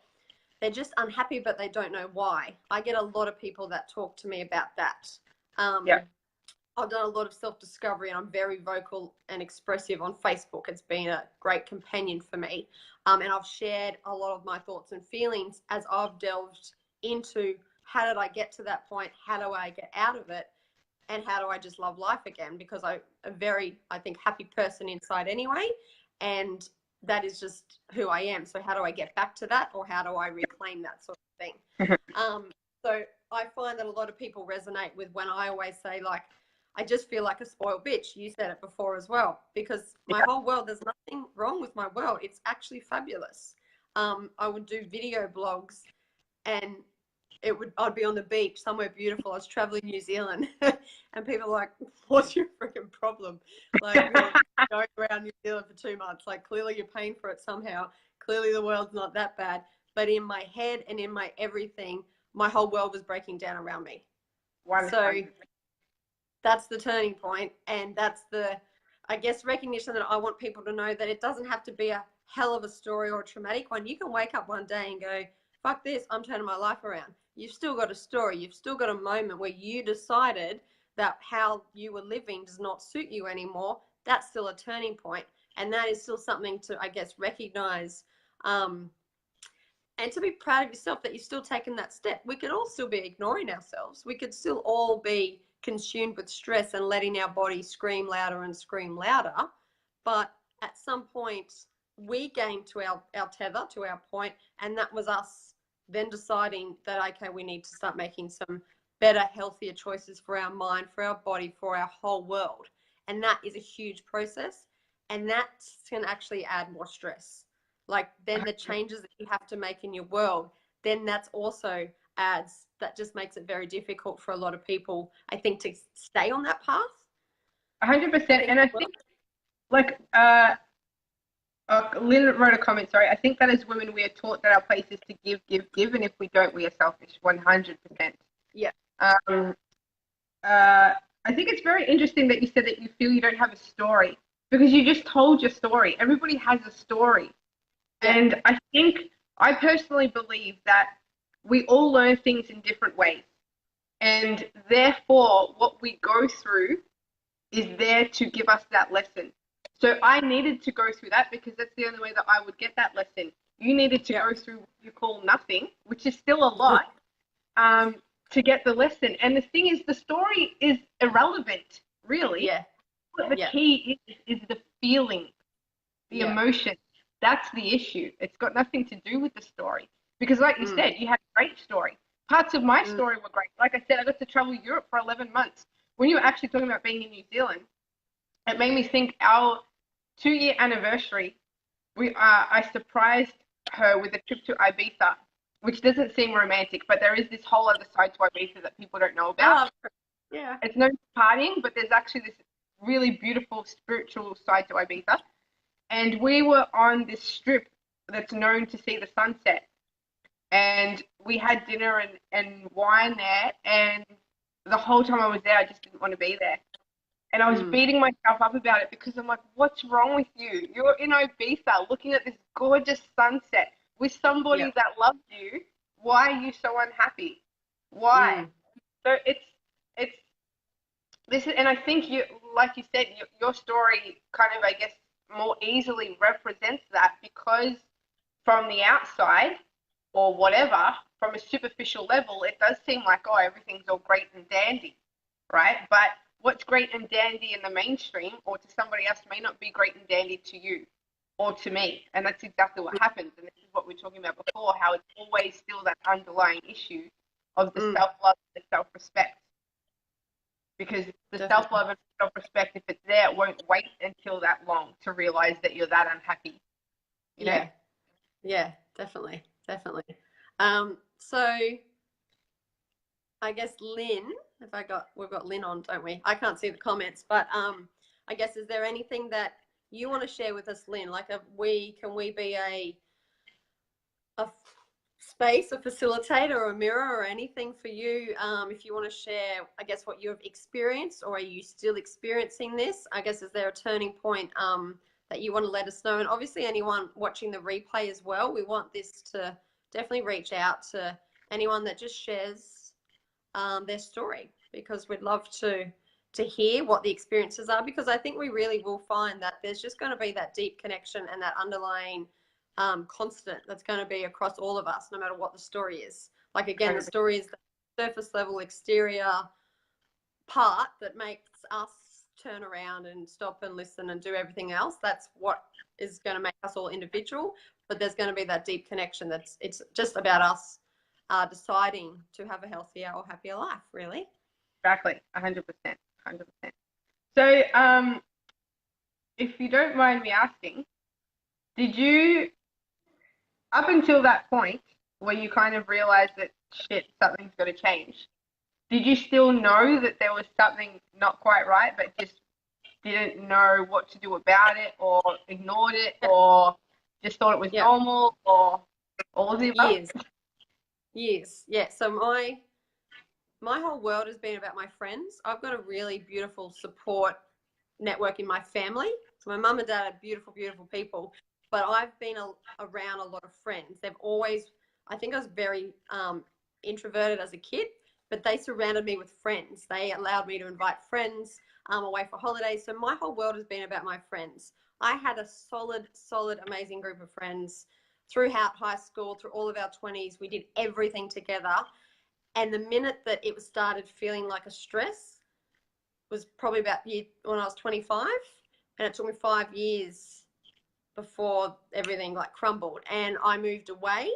they're just unhappy but they don't know why. I get a lot of people that talk to me about that. I've done a lot of self-discovery, and I'm very vocal and expressive on Facebook. It's been a great companion for me. And I've shared a lot of my thoughts and feelings as I've delved into how did I get to that point? How do I get out of it? And how do I just love life again? Because I'm a very, I think, happy person inside anyway. And that is just who I am. So how do I get back to that, or how do I reclaim that sort of thing? So I find that a lot of people resonate with when I always say, like, I just feel like a spoiled bitch. You said it before as well, because my whole world, there's nothing wrong with my world. It's actually fabulous. I would do video blogs, and I'd be on the beach somewhere beautiful. I was traveling New Zealand, and people are like, what's your freaking problem? Like, you're going around New Zealand for 2 months. Like, clearly you're paying for it somehow. Clearly the world's not that bad. But in my head and in my everything, my whole world was breaking down around me. 100%. So that's the turning point, and that's the, I guess, recognition that I want people to know that it doesn't have to be a hell of a story or a traumatic one. You can wake up one day and go, fuck this, I'm turning my life around. You've still got a story. You've still got a moment where you decided that how you were living does not suit you anymore. That's still a turning point, and that is still something to, I guess, recognize, and to be proud of yourself that you've still taken that step. We could all still be ignoring ourselves. We could still all be consumed with stress and letting our body scream louder and scream louder. But at some point, we came to our tether, to our point, and that was us then deciding that, okay, we need to start making some better, healthier choices for our mind, for our body, for our whole world. And that is a huge process, and that can actually add more stress. Like, then the changes that you have to make in your world, then that's also adds, that just makes it very difficult for a lot of people, I think, to stay on that path. 100%. And I think, like, Lynn wrote a comment, sorry. I think that as women, we are taught that our place is to give, give, give, and if we don't, we are selfish. 100%. Yeah. Um, I think it's very interesting that you said that you feel you don't have a story because you just told your story. Everybody has a story. Yeah. And I personally believe that we all learn things in different ways. And therefore, what we go through is there to give us that lesson. So I needed to go through that because that's the only way that I would get that lesson. You needed to go through what you call nothing, which is still a lot, to get the lesson. And the thing is, the story is irrelevant, really. Yeah. What the key is the feeling, the emotion. That's the issue. It's got nothing to do with the story. Because like you said, you had a great story. Parts of my story were great. Like I said, I got to travel Europe for 11 months. When you were actually talking about being in New Zealand, it made me think our 2-year anniversary, I surprised her with a trip to Ibiza, which doesn't seem romantic, but there is this whole other side to Ibiza that people don't know about. Yeah. It's no partying, but there's actually this really beautiful spiritual side to Ibiza. And we were on this strip that's known to see the sunset. And we had dinner and wine there. And the whole time I was there, I just didn't want to be there. And I was beating myself up about it because I'm like, what's wrong with you? You're in Ibiza looking at this gorgeous sunset with somebody that loves you. Why are you so unhappy? Why? So it's this is, and I think you, like you said, your story kind of, I guess, more easily represents that because from the outside or whatever, from a superficial level, it does seem like, oh, everything's all great and dandy, right? But what's great and dandy in the mainstream or to somebody else may not be great and dandy to you or to me. And that's exactly what happens. And this is what we were talking about before, how it's always still that underlying issue of the self-love and the self-respect. Because the self-love and self-respect, if it's there, it won't wait until that long to realize that you're that unhappy. You know? Yeah, definitely. So I guess Lynn, we've got Lynn on, don't we? I can't see the comments, but I guess, is there anything that you want to share with us, Lynn? Like, can we be a space, a facilitator, or a mirror, or anything for you? If you want to share, I guess, what you've experienced, or are you still experiencing this? I guess, is there a turning point that you want to let us know? And obviously, anyone watching the replay as well, we want this to definitely reach out to anyone that just shares their story, because we'd love to hear what the experiences are, because I think we really will find that there's just going to be that deep connection and that underlying constant that's going to be across all of us, no matter what the story is. Like, again, the story is the surface level exterior part that makes us turn around and stop and listen and do everything else. That's what is going to make us all individual, but there's going to be that deep connection it's just about us deciding to have a healthier or happier life, really. Exactly, 100%. So if you don't mind me asking, did you, up until that point where you kind of realized that shit, something's got to change, did you still know that there was something not quite right, but just didn't know what to do about it, or ignored it, or just thought it was normal, or all of the above? Years. Yeah. So my whole world has been about my friends. I've got a really beautiful support network in my family. So my mum and dad are beautiful, beautiful people. But I've been around a lot of friends. They've always, I think I was very introverted as a kid, but they surrounded me with friends. They allowed me to invite friends away for holidays. So my whole world has been about my friends. I had a solid, amazing group of friends throughout high school, through all of our 20s. We did everything together. And the minute that it started feeling like a stress was probably about when I was 25. And it took me 5 years before everything like crumbled. And I moved away.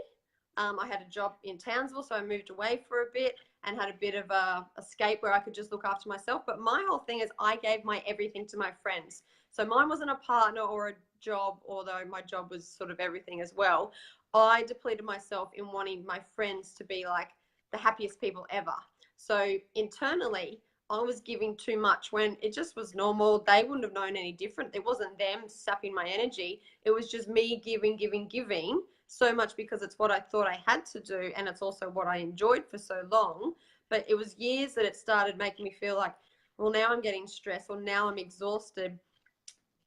I had a job in Townsville, so I moved away for a bit and had a bit of a escape where I could just look after myself. But my whole thing is I gave my everything to my friends. So mine wasn't a partner or a job, although my job was sort of everything as well. I depleted myself in wanting my friends to be like the happiest people ever. So internally, I was giving too much when it just was normal. They wouldn't have known any different. It wasn't them sapping my energy. It was just me giving, giving, giving so much because it's what I thought I had to do. And it's also what I enjoyed for so long. But it was years that it started making me feel like, well, now I'm getting stressed, or now I'm exhausted.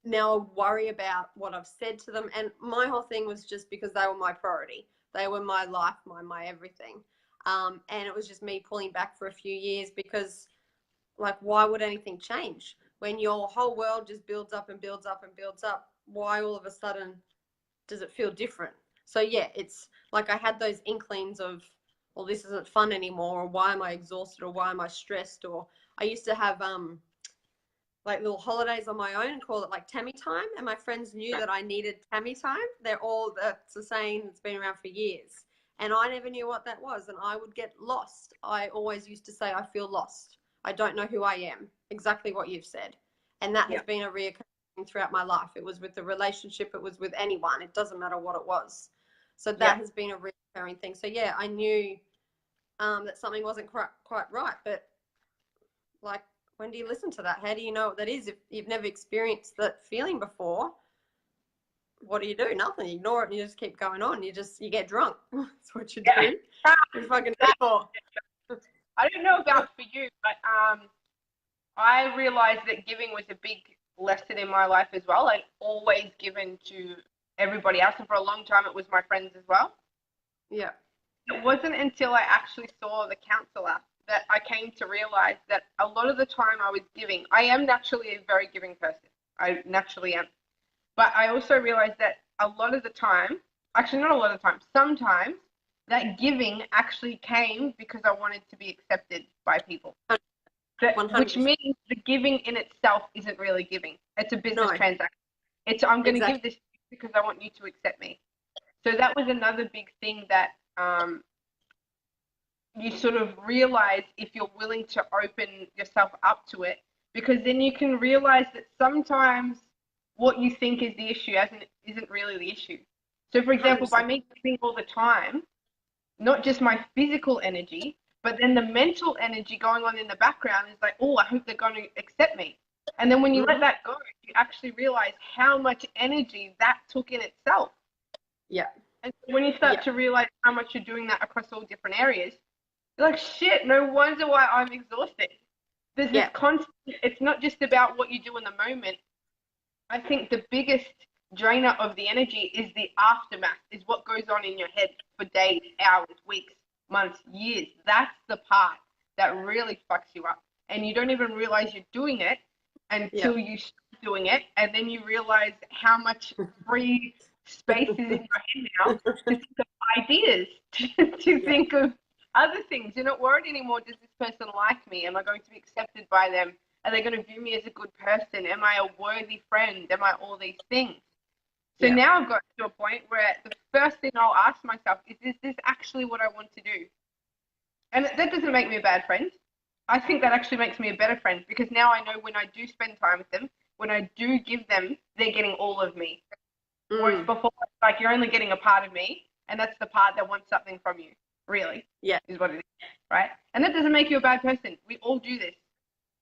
Now I worry about what I've said to them. And my whole thing was just because they were my priority. They were my life, my everything. And it was just me pulling back for a few years because, like, why would anything change when your whole world just builds up and builds up and builds up? Why all of a sudden does it feel different? So yeah, it's like I had those inklings of, well, this isn't fun anymore, or why am I exhausted, or why am I stressed? Or I used to have like little holidays on my own and call it like Tammy time, and my friends knew that I needed Tammy time. That's a saying that's been around for years, and I never knew what that was, and I would get lost. I always used to say, I feel lost, I don't know who I am. Exactly what you've said. And that has been a reoccurring throughout my life. It was with the relationship, it was with anyone, it doesn't matter what it was. So that has been a reoccurring thing. So yeah, I knew that something wasn't quite right. But like, when do you listen to that? How do you know what that is if you've never experienced that feeling before? What do? Nothing. You ignore it and you just keep going on. You get drunk. That's what you do. You fucking ignore. I don't know about for you, but I realized that giving was a big lesson in my life as well. I'd always given to everybody else, and for a long time it was my friends as well. Yeah. It wasn't until I actually saw the counselor that I came to realize that a lot of the time I was giving. I am naturally a very giving person. I naturally am. But I also realized that a lot of the time, actually not a lot of the time, sometimes that giving actually came because I wanted to be accepted by people. Which means the giving in itself isn't really giving. It's a business transaction. It's, I'm going to give this because I want you to accept me. So that was another big thing that you sort of realize if you're willing to open yourself up to it, because then you can realize that sometimes what you think is the issue isn't really the issue. So for example, 100%. By me giving all the time, not just my physical energy, but then the mental energy going on in the background is like, oh, I hope they're going to accept me. And then when you let that go, you actually realize how much energy that took in itself. Yeah. And when you start to realize how much you're doing that across all different areas, you're like, shit, no wonder why I'm exhausted. There's this constant, it's not just about what you do in the moment. I think the biggest drainer of the energy is the aftermath, is what goes on in your head for days, hours, weeks, months, years. That's the part that really fucks you up. And you don't even realize you're doing it until you start doing it. And then you realize how much free space is in your head now to think of ideas, to think of other things. You're not worried anymore, does this person like me? Am I going to be accepted by them? Are they going to view me as a good person? Am I a worthy friend? Am I all these things? So now I've got to a point where the first thing I'll ask myself is this actually what I want to do? And that doesn't make me a bad friend. I think that actually makes me a better friend, because now I know when I do spend time with them, when I do give them, they're getting all of me. Whereas before, like, you're only getting a part of me, and that's the part that wants something from you, really. Yeah. Is what it is, right? And that doesn't make you a bad person. We all do this.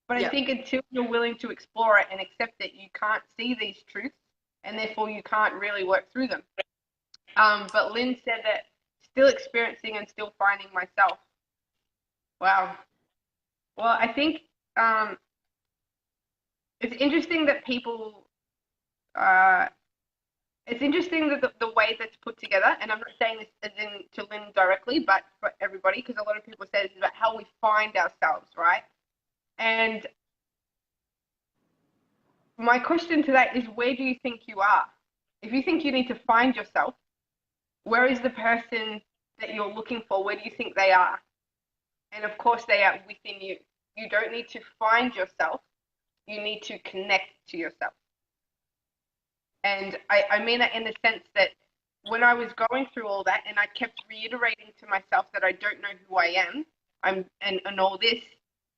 But I think until you're willing to explore it and accept it, you can't see these truths, and therefore you can't really work through them. But Lynn said that still experiencing and still finding myself. Wow. Well, I think it's interesting that people, it's interesting that the way that's put together, and I'm not saying this as in to Lynn directly, but for everybody, because a lot of people say this is about how we find ourselves, right? And my question to that is, where do you think you are? If you think you need to find yourself, where is the person that you're looking for? Where do you think they are? And of course, they are within you. You don't need to find yourself. You need to connect to yourself. And I mean that in the sense that when I was going through all that, and I kept reiterating to myself that I don't know who I am, and all this,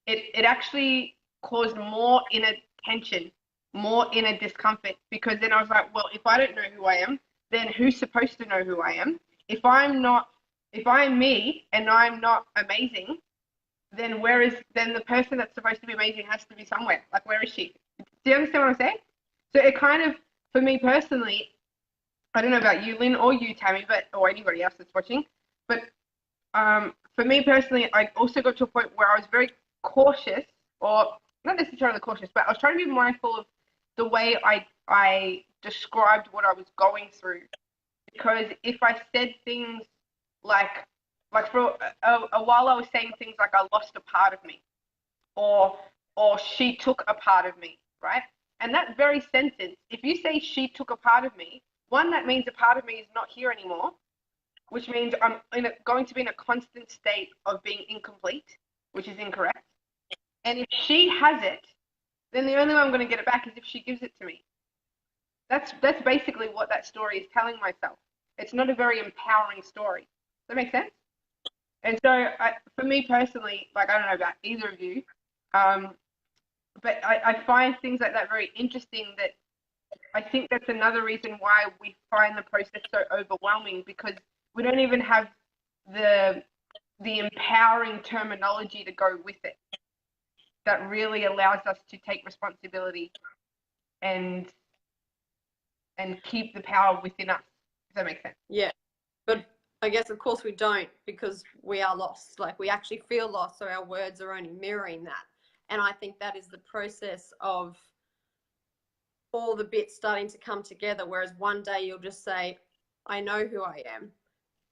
it actually caused more inner tension, more inner discomfort, because then I was like, well, if I don't know who I am, then who's supposed to know who I am? If I'm me and I'm not amazing, then then the person that's supposed to be amazing has to be somewhere. Like, where is she? Do you understand what I'm saying? So it kind of, for me personally, I don't know about you, Lynn, or you, Tammy, or anybody else that's watching, but for me personally, I also got to a point where I was very cautious, or not necessarily cautious, but I was trying to be mindful of the way I described what I was going through. Because if I said things like for a while, I was saying things like I lost a part of me, or she took a part of me, right? And that very sentence, if you say she took a part of me, one, that means a part of me is not here anymore, which means I'm going to be in a constant state of being incomplete, which is incorrect. And if she has it, then the only way I'm going to get it back is if she gives it to me. That's basically what that story is telling myself. It's not a very empowering story. Does that make sense? And so for me personally, like, I don't know about either of you, but I find things like that very interesting. That I think that's another reason why we find the process so overwhelming, because we don't even have the empowering terminology to go with it that really allows us to take responsibility and keep the power within us. Does that make sense? Yeah. But I guess, of course, we don't, because we are lost. Like, we actually feel lost, so our words are only mirroring that. And I think that is the process of all the bits starting to come together, whereas one day you'll just say, I know who I am.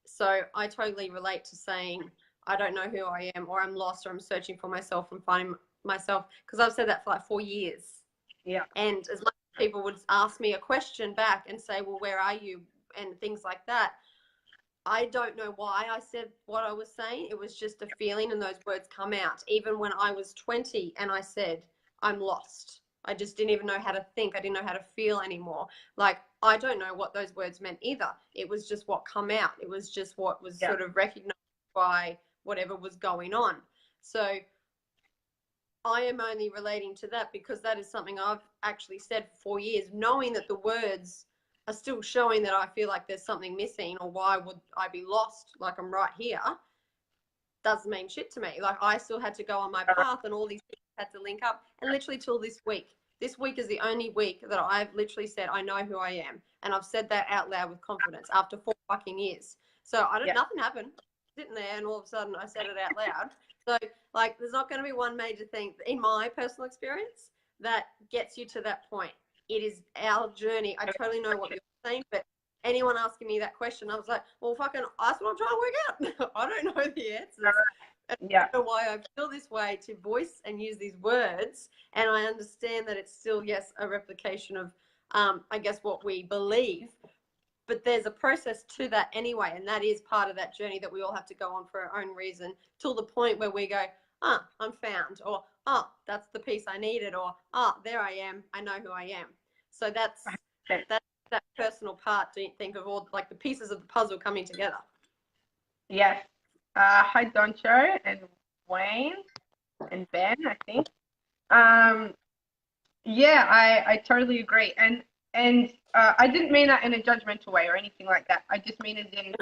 So I totally relate to saying, I don't know who I am, or I'm lost, or I'm searching for myself and finding myself, because I've said that for like 4 years. Yeah. And as much as people would ask me a question back and say, well, where are you? And things like that, I don't know why I said what I was saying. It was just a feeling, and those words come out. Even when I was 20 and I said, I'm lost. I just didn't even know how to think. I didn't know how to feel anymore. Like, I don't know what those words meant either. It was just what come out. It was just what was sort of recognized by whatever was going on. So I am only relating to that because that is something I've actually said for 4 years, knowing that the words are still showing that I feel like there's something missing, or why would I be lost? Like, I'm right here. Doesn't mean shit to me. Like, I still had to go on my path, and all these things had to link up. And literally till this week is the only week that I've literally said, I know who I am. And I've said that out loud with confidence after 4 fucking years. So nothing happened. Sitting there, and all of a sudden I said it out loud. So, like, there's not going to be one major thing in my personal experience that gets you to that point. It is our journey. I totally know what you're saying, but anyone asking me that question, I was like, well, fucking, that's what I'm trying to work out. I don't know the answers. I don't know why I feel this way to voice and use these words. And I understand that it's still, yes, a replication of, I guess, what we believe. But there's a process to that anyway, and that is part of that journey that we all have to go on for our own reason, till the point where we go, I'm found, or that's the piece I needed, or there I am, I know who I am. So that's that personal part. Do you think of all, like, the pieces of the puzzle coming together? Yes. Hi, Doncho and Wayne and Ben, I think. Yeah, I totally agree. And I didn't mean that in a judgmental way or anything like that. I just mean as in,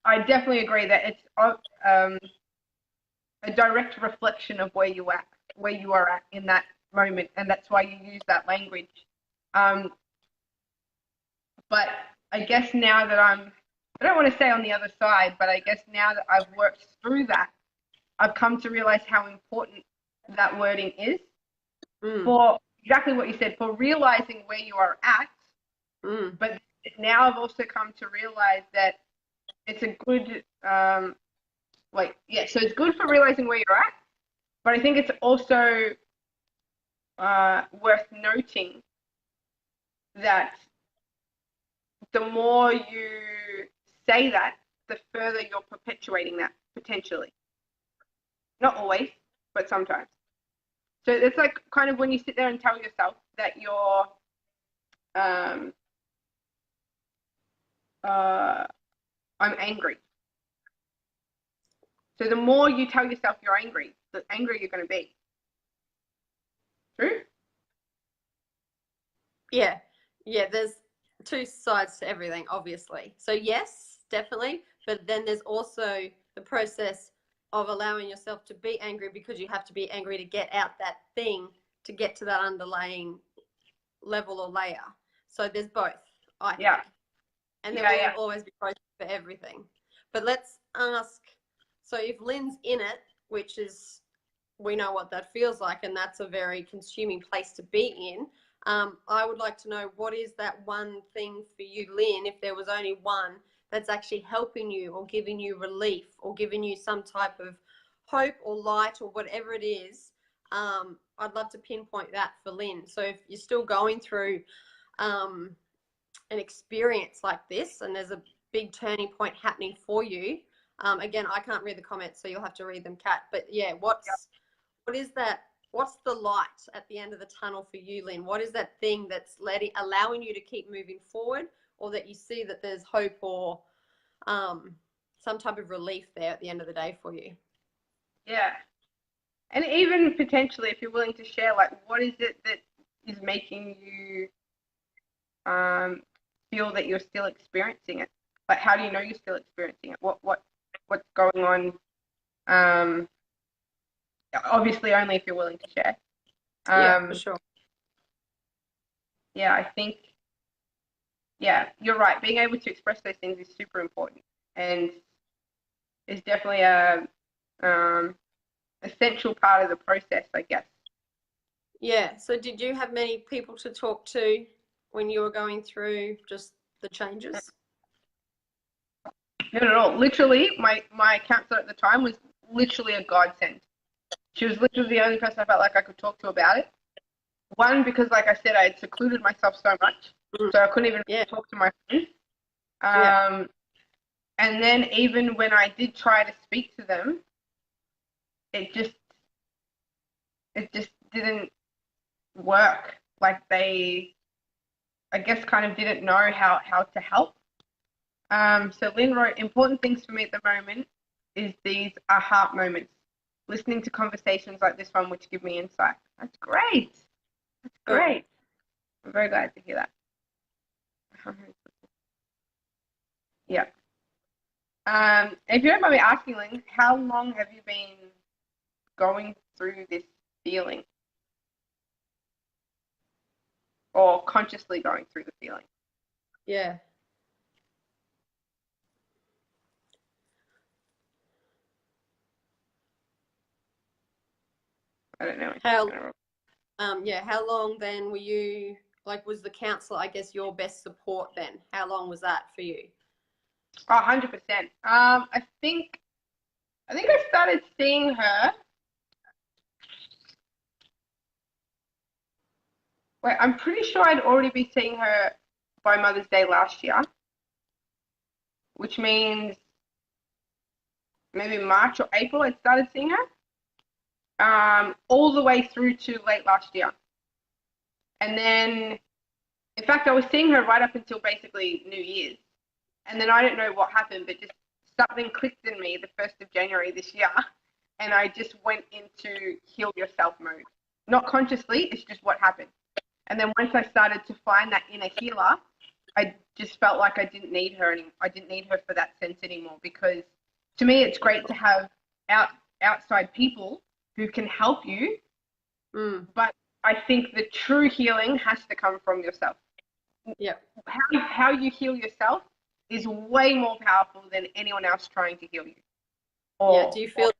I definitely agree that it's a direct reflection of where you are at in that moment, and that's why you use that language. But I guess now that I don't want to say on the other side, but I guess now that I've worked through that, I've come to realize how important that wording is for exactly what you said, for realizing where you are at. But now I've also come to realize that it's a good, so it's good for realizing where you're at, but I think it's also worth noting that the more you say that, the further you're perpetuating that, potentially. Not always, but sometimes. So it's like kind of when you sit there and tell yourself that you're I'm angry. So the more you tell yourself you're angry, the angrier you're going to be. True? Yeah. There's two sides to everything, obviously. So yes, definitely. But then there's also the process of allowing yourself to be angry because you have to be angry to get out that thing, to get to that underlying level or layer. So there's both, I think. And there will always be process for everything. But let's ask, so if Lynn's in it, which is, we know what that feels like, and that's a very consuming place to be in, I would like to know, what is that one thing for you, Lynn, if there was only one, that's actually helping you or giving you relief or giving you some type of hope or light or whatever it is. I'd love to pinpoint that for Lynn. So if you're still going through an experience like this and there's a big turning point happening for you, again, I can't read the comments, so you'll have to read them, Kat. But yeah, what is that? What's the light at the end of the tunnel for you, Lynn? What is that thing that's allowing you to keep moving forward, or that you see that there's hope or some type of relief there at the end of the day for you? Yeah. And even potentially, if you're willing to share, like, what is it that is making you feel that you're still experiencing it? Like, how do you know you're still experiencing it? What's going on? Obviously, only if you're willing to share. Yeah, for sure. Yeah, I think, you're right. Being able to express those things is super important, and is definitely a essential part of the process, I guess. Yeah. So did you have many people to talk to when you were going through just the changes? Not at all. Literally, my counselor at the time was literally a godsend. She was literally the only person I felt like I could talk to about it. One, because, like I said, I had secluded myself so much, so I couldn't even talk to my friends. And then even when I did try to speak to them, it just didn't work. Like, they, I guess, kind of didn't know how to help. So Lynn wrote, important things for me at the moment is these aha moments. Listening to conversations like this one, which give me insight. That's great. That's great. I'm very glad to hear that. Yeah. If you don't mind me asking, Lynn, how long have you been going through this feeling? Or consciously going through the feeling? Yeah. I don't know. How long then were you, like, was the counselor, I guess, your best support then? How long was that for you? 100%. I think I started seeing her. Wait, I'm pretty sure I'd already been seeing her by Mother's Day last year, which means maybe March or April I started seeing her, all the way through to late last year. And then, in fact, I was seeing her right up until basically New Year's. And then I don't know what happened, but just something clicked in me the 1st of January this year, and I just went into heal yourself mode. Not consciously, it's just what happened. And then once I started to find that inner healer, I just felt like I didn't need her anymore. I didn't need her for that sense anymore, because to me it's great to have outside people who can help you, but I think the true healing has to come from yourself. Yeah. How you heal yourself is way more powerful than anyone else trying to heal you. Do you feel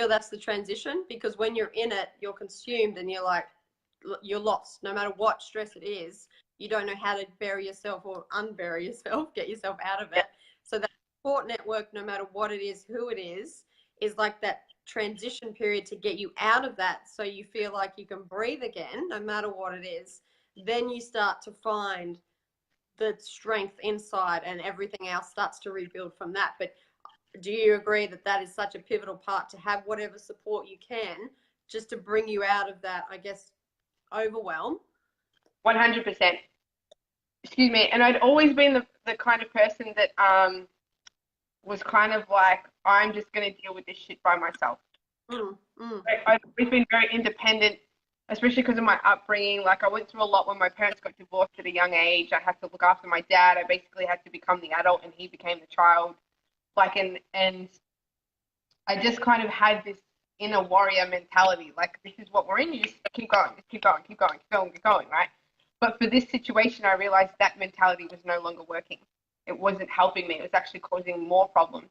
that's the transition? Because when you're in it, you're consumed and you're lost. No matter what stress it is, you don't know how to bury yourself or unbury yourself, get yourself out of it. So that support network, no matter what it is, who it is like that transition period to get you out of that, so you feel like you can breathe again, no matter what it is. Then you start to find the strength inside, and everything else starts to rebuild from that. But do you agree that that is such a pivotal part, to have whatever support you can just to bring you out of that, I guess, overwhelm? 100%. Excuse me. And I'd always been the kind of person that was kind of like, I'm just going to deal with this shit by myself. I've always been very independent, especially because of my upbringing. Like, I went through a lot when my parents got divorced at a young age. I had to look after my dad. I basically had to become the adult and he became the child. Like, and I just kind of had this inner warrior mentality. Like, this is what we're in. You just keep going, just keep going, keep going, keep going, keep going, right? But for this situation, I realized that mentality was no longer working. It wasn't helping me. It was actually causing more problems.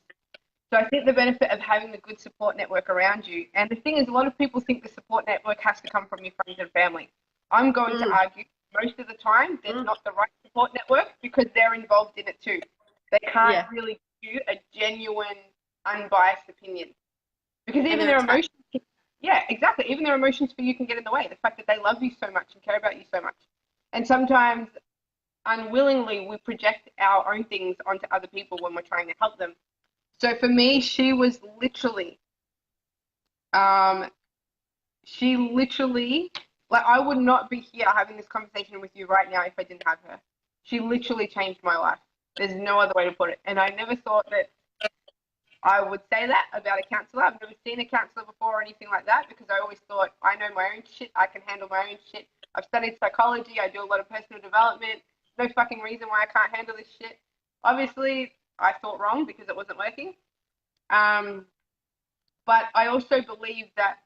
So I think the benefit of having a good support network around you, and the thing is, a lot of people think the support network has to come from your friends and family. I'm going to argue most of the time that's not the right support network because they're involved in it too. They can't really give you a genuine, unbiased opinion because even their emotions, yeah, exactly. Even their emotions for you can get in the way. The fact that they love you so much and care about you so much, and sometimes unwillingly we project our own things onto other people when we're trying to help them. So for me, she literally, like I would not be here having this conversation with you right now if I didn't have her. She literally changed my life. There's no other way to put it. And I never thought that I would say that about a counsellor. I've never seen a counsellor before or anything like that because I always thought I know my own shit. I can handle my own shit. I've studied psychology. I do a lot of personal development. No fucking reason why I can't handle this shit. Obviously, I thought wrong because it wasn't working. But I also believe that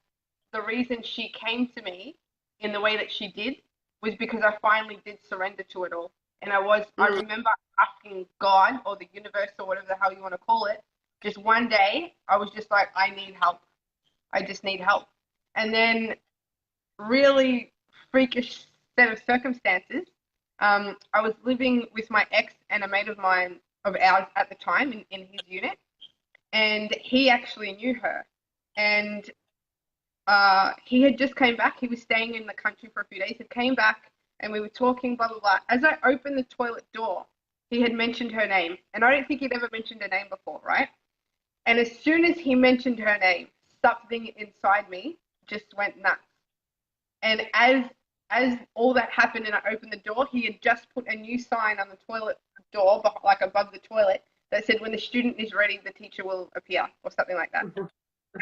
the reason she came to me in the way that she did was because I finally did surrender to it all. And I remember asking God or the universe or whatever the hell you want to call it, just one day, I was just like, I need help. I just need help. And then really freakish set of circumstances. I was living with my ex and a mate of ours at the time in his unit. And he actually knew her. And he had just came back. He was staying in the country for a few days. He came back and we were talking, blah, blah, blah. As I opened the toilet door, he had mentioned her name. And I don't think he'd ever mentioned her name before, right? And as soon as he mentioned her name, something inside me just went nuts. And as all that happened and I opened the door, he had just put a new sign on the toilet door, like above the toilet, that said, when the student is ready, the teacher will appear, or something like that. And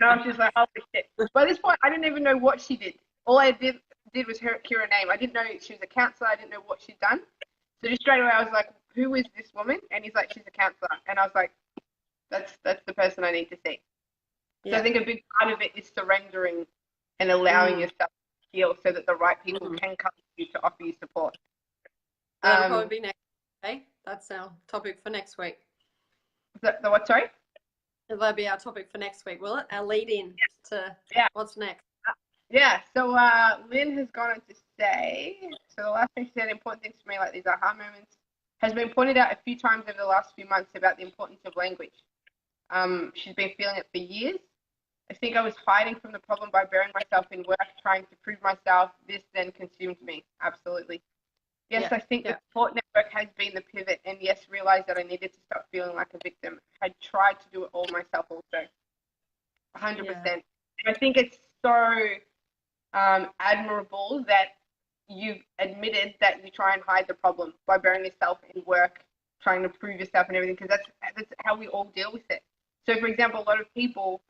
I was just like, holy shit. By this point, I didn't even know what she did. All I did was hear her name. I didn't know she was a counsellor. I didn't know what she'd done. So just straight away, I was like, who is this woman? And he's like, she's a counsellor. And I was like, that's the person I need to see. Yeah. So I think a big part of it is surrendering and allowing yourself to heal so that the right people can come to you to offer you support. That'll probably be next week. That's our topic for next week. The what, sorry? That'll be our topic for next week, will it? Our lead in to what's next. Yeah, so Lynn has gone on to say, so the last thing she said, important things for me, like these aha moments, has been pointed out a few times over the last few months about the importance of language. She's been feeling it for years. I think I was hiding from the problem by burying myself in work, trying to prove myself. This then consumed me. Absolutely. Yes, I think the support network has been the pivot, and yes, realized that I needed to stop feeling like a victim. I tried to do it all myself also. 100%. And I think it's so admirable that you've admitted that you try and hide the problem by burying yourself in work, trying to prove yourself and everything, because that's how we all deal with it. So, for example, a lot of people,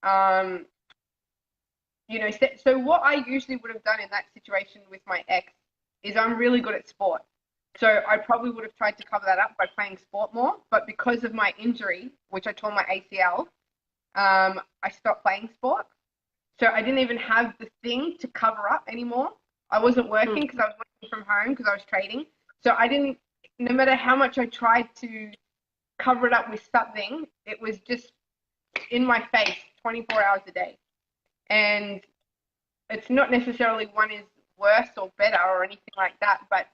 so what I usually would have done in that situation with my ex is I'm really good at sport. So I probably would have tried to cover that up by playing sport more. But because of my injury, which I tore my ACL, I stopped playing sport. So I didn't even have the thing to cover up anymore. I wasn't working because I was working from home because I was trading. So no matter how much I tried to cover it up with something, it was just in my face 24 hours a day. And it's not necessarily one is worse or better or anything like that, but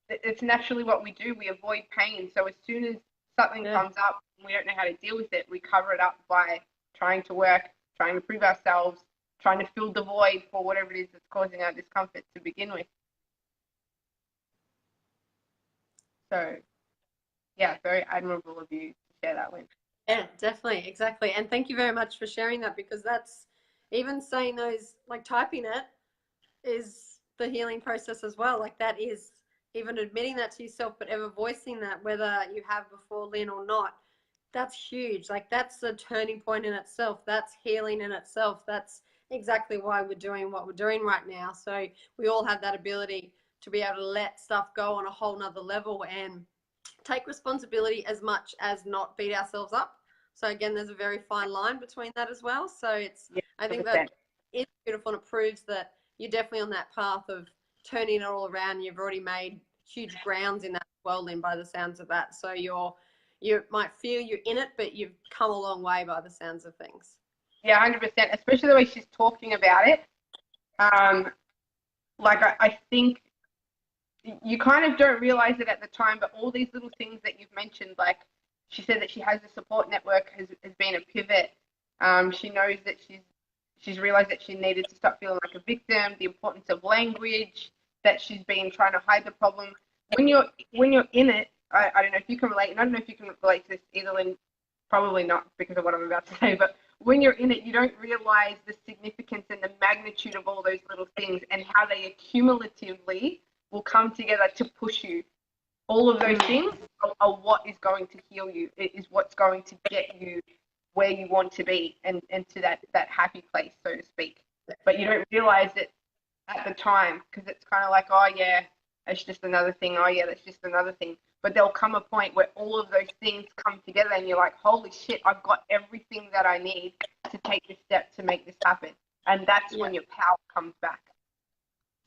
it's naturally what we do. We avoid pain. So as soon as something comes up and we don't know how to deal with it, we cover it up by trying to work, trying to prove ourselves, trying to fill the void for whatever it is that's causing our discomfort to begin with. So, yeah, very admirable of you to share that with. Yeah, definitely, exactly. And thank you very much for sharing that, because that's, even saying those, like typing it, is the healing process as well. Like that is even admitting that to yourself, but ever voicing that, whether you have before Lynn or not, that's huge. Like that's a turning point in itself. That's healing in itself. That's exactly why we're doing what we're doing right now. So we all have that ability to be able to let stuff go on a whole nother level and take responsibility, as much as not beat ourselves up. So again, there's a very fine line between that as well. So it's, Yeah, I think 100%. that it's beautiful, and it proves that you're definitely on that path of turning it all around. You've already made huge grounds in that as well, Lynn, by the sounds of that. So you might feel you're in it, but you've come a long way by the sounds of things. Yeah, 100%, especially the way she's talking about it. Like I think you kind of don't realize it at the time, but all these little things that you've mentioned, like she said that she has a support network, has been a pivot. She knows that she's realized that she needed to stop feeling like a victim, the importance of language, that she's been trying to hide the problem. When you're in it, I don't know if you can relate, and I don't know if you can relate to this either, Lynn, probably not because of what I'm about to say, but when you're in it, you don't realize the significance and the magnitude of all those little things and how they accumulatively will come together to push you. All of those things are what is going to heal you. It is what's going to get you where you want to be and to that happy place, so to speak. But you don't realize it at the time because it's kind of like, oh yeah, it's just another thing. Oh yeah, that's just another thing. But there'll come a point where all of those things come together and you're like, holy shit, I've got everything that I need to take this step to make this happen. And that's when your power comes back.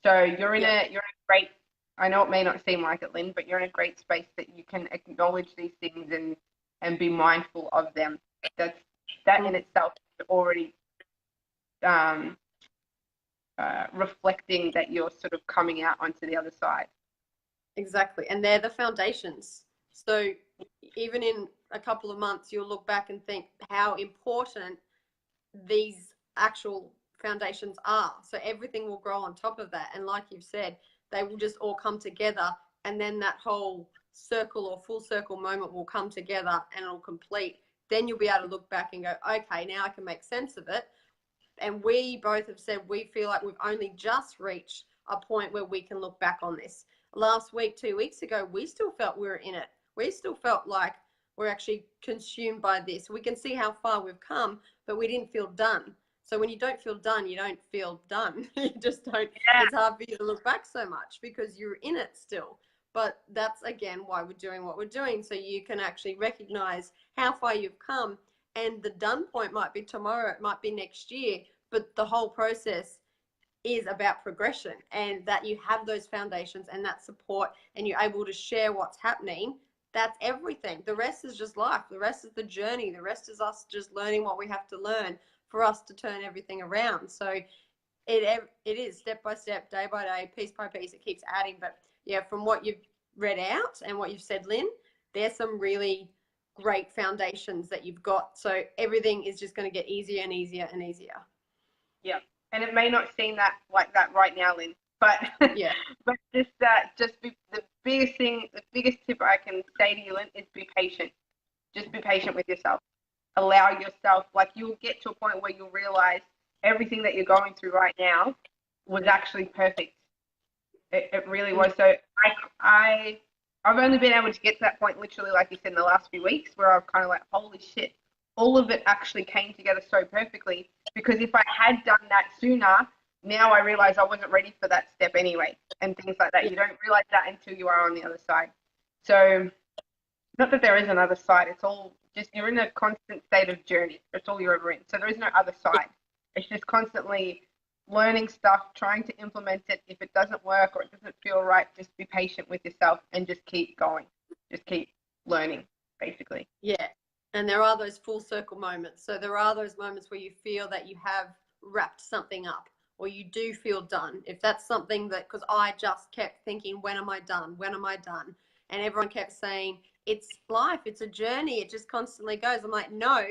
So you're in a great, I know it may not seem like it, Lynn, but you're in a great space that you can acknowledge these things and be mindful of them. That in itself is already reflecting that you're sort of coming out onto the other side. Exactly. And they're the foundations. So even in a couple of months, you'll look back and think how important these actual foundations are. So everything will grow on top of that. And like you've said, they will just all come together. And then that whole circle or full circle moment will come together and it'll complete. Then you'll be able to look back and go, okay, now I can make sense of it. And we both have said we feel like we've only just reached a point where we can look back on this. Last week, 2 weeks ago, we still felt we were in it. We still felt like we're actually consumed by this. We can see how far we've come, but we didn't feel done. So when you don't feel done, you don't feel done. You just don't. Yeah. It's hard for you to look back so much because you're in it still. But that's, again, why we're doing what we're doing. So you can actually recognize how far you've come. And the done point might be tomorrow. It might be next year. But the whole process is about progression, and that you have those foundations and that support and you're able to share what's happening. That's everything. The rest is just life. The rest is the journey. The rest is us just learning what we have to learn for us to turn everything around. So it is step by step, day by day, piece by piece. It keeps adding. But yeah, from what you've read out and what you've said, Lynn, there's some really great foundations that you've got. So everything is just going to get easier and easier and easier. Yeah. And it may not seem that like that right now, Lynn, but yeah, but the biggest tip I can say to you, Lynn, is be patient. Just be patient with yourself. Allow yourself, like you'll get to a point where you'll realize everything that you're going through right now was actually perfect. It really was. So I've only been able to get to that point literally, like you said, in the last few weeks, where I've kind of like, holy shit, all of it actually came together so perfectly. Because if I had done that sooner, now I realize I wasn't ready for that step anyway, and things like that. You don't realize that until you are on the other side. So not that there is another side. It's all just, you're in a constant state of journey. That's all you're ever in. So there is no other side. It's just constantly learning stuff, trying to implement it. If it doesn't work or it doesn't feel right, just be patient with yourself and just keep going. Just keep learning, basically. Yeah. And there are those full circle moments. So there are those moments where you feel that you have wrapped something up or you do feel done. If that's something that, because I just kept thinking, when am I done? When am I done? And everyone kept saying, it's life, it's a journey. It just constantly goes. I'm like, no,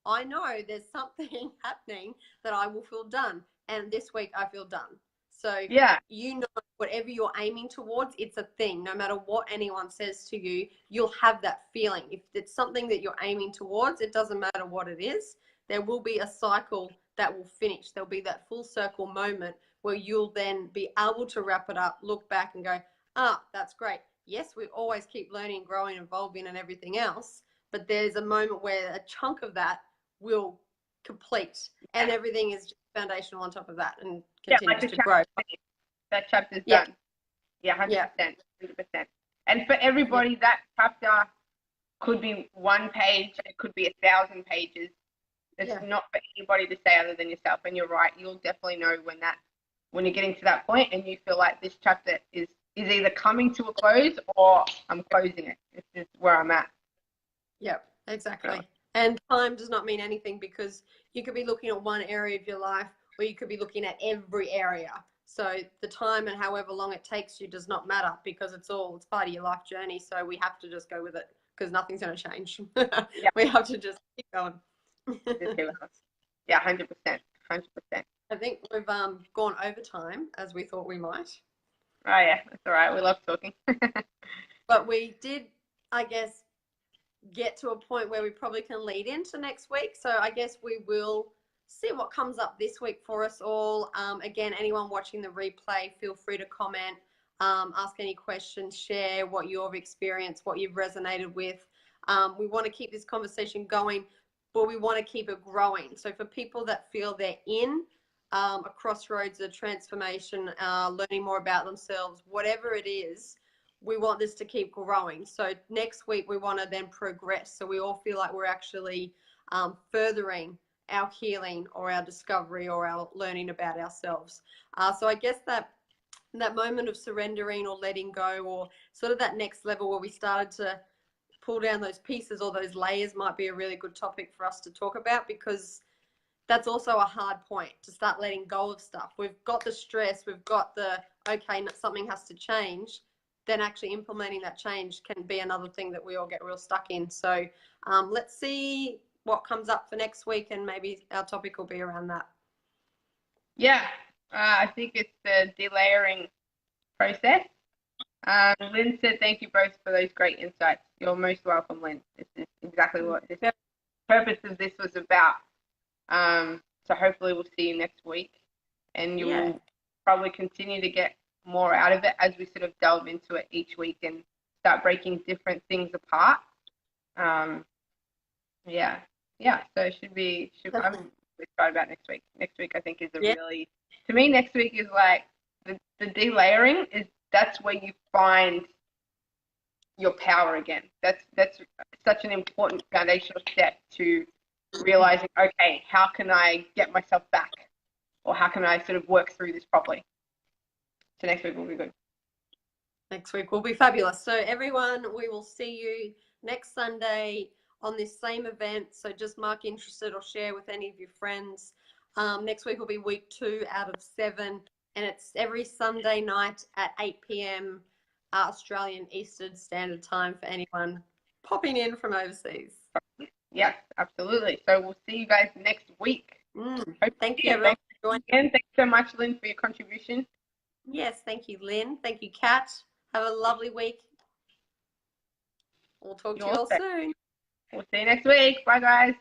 I know there's something happening that I will feel done. And this week I feel done. So yeah, you know, whatever you're aiming towards, it's a thing. No matter what anyone says to you, you'll have that feeling. If it's something that you're aiming towards, it doesn't matter what it is. There will be a cycle that will finish. There'll be that full circle moment where you'll then be able to wrap it up, look back and go, that's great. Yes, we always keep learning, growing, evolving and everything else. But there's a moment where a chunk of that will complete and everything is just foundational on top of that and continues to grow. That chapter's done. Yeah, 100%. 100%. And for everybody, that chapter could be one page, it could be 1,000 pages. It's not for anybody to say other than yourself. And you're right, you'll definitely know when you're getting to that point and you feel like this chapter is either coming to a close or I'm closing it. This is where I'm at. Yep, exactly. And time does not mean anything, because you could be looking at one area of your life, or you could be looking at every area. So the time and however long it takes you does not matter, because it's part of your life journey. So we have to just go with it, because nothing's going to change. We have to just keep going. Yeah, 100%. 100%. I think we've gone over time, as we thought we might. Oh yeah, that's all right. We love talking. But we did, I guess, get to a point where we probably can lead into next week. So I guess we will see what comes up this week for us all. Again, anyone watching the replay, feel free to comment, ask any questions, share what you've experienced, what you've resonated with. We want to keep this conversation going, but we want to keep it growing. So for people that feel they're in a crossroads of transformation, learning more about themselves, whatever it is, we want this to keep growing. So next week we want to then progress, so we all feel like we're actually furthering our healing or our discovery or our learning about ourselves. So I guess that moment of surrendering or letting go, or sort of that next level where we started to pull down those pieces or those layers, might be a really good topic for us to talk about, because that's also a hard point, to start letting go of stuff. We've got the stress, we've got the, okay, something has to change. Then actually implementing that change can be another thing that we all get real stuck in. So let's see what comes up for next week, and maybe our topic will be around that. Yeah, I think it's the delayering process. Lynn said, thank you both for those great insights. You're most welcome, Lynn. This is exactly what the purpose of this was about. So hopefully we'll see you next week, and you will probably continue to get more out of it as we sort of delve into it each week and start breaking different things apart. So I'm excited about next week. Next week I think is really, to me, next week is like the delayering that's where you find your power again. That's such an important foundational step to realizing, okay, how can I get myself back, or how can I sort of work through this properly? So next week will be good. Next week will be fabulous. So everyone, we will see you next Sunday on this same event. So just mark interested or share with any of your friends. Next week will be week 2 out of 7, and it's every Sunday night at 8 p.m. Australian Eastern Standard Time for anyone popping in from overseas. Yes, absolutely. So we'll see you guys next week. Thank you, everyone, for joining. And thanks so much, Lynn, for your contribution. Yes, thank you, Lynn. Thank you, Kat. Have a lovely week. We'll talk to you all soon. We'll see you next week. Bye, guys.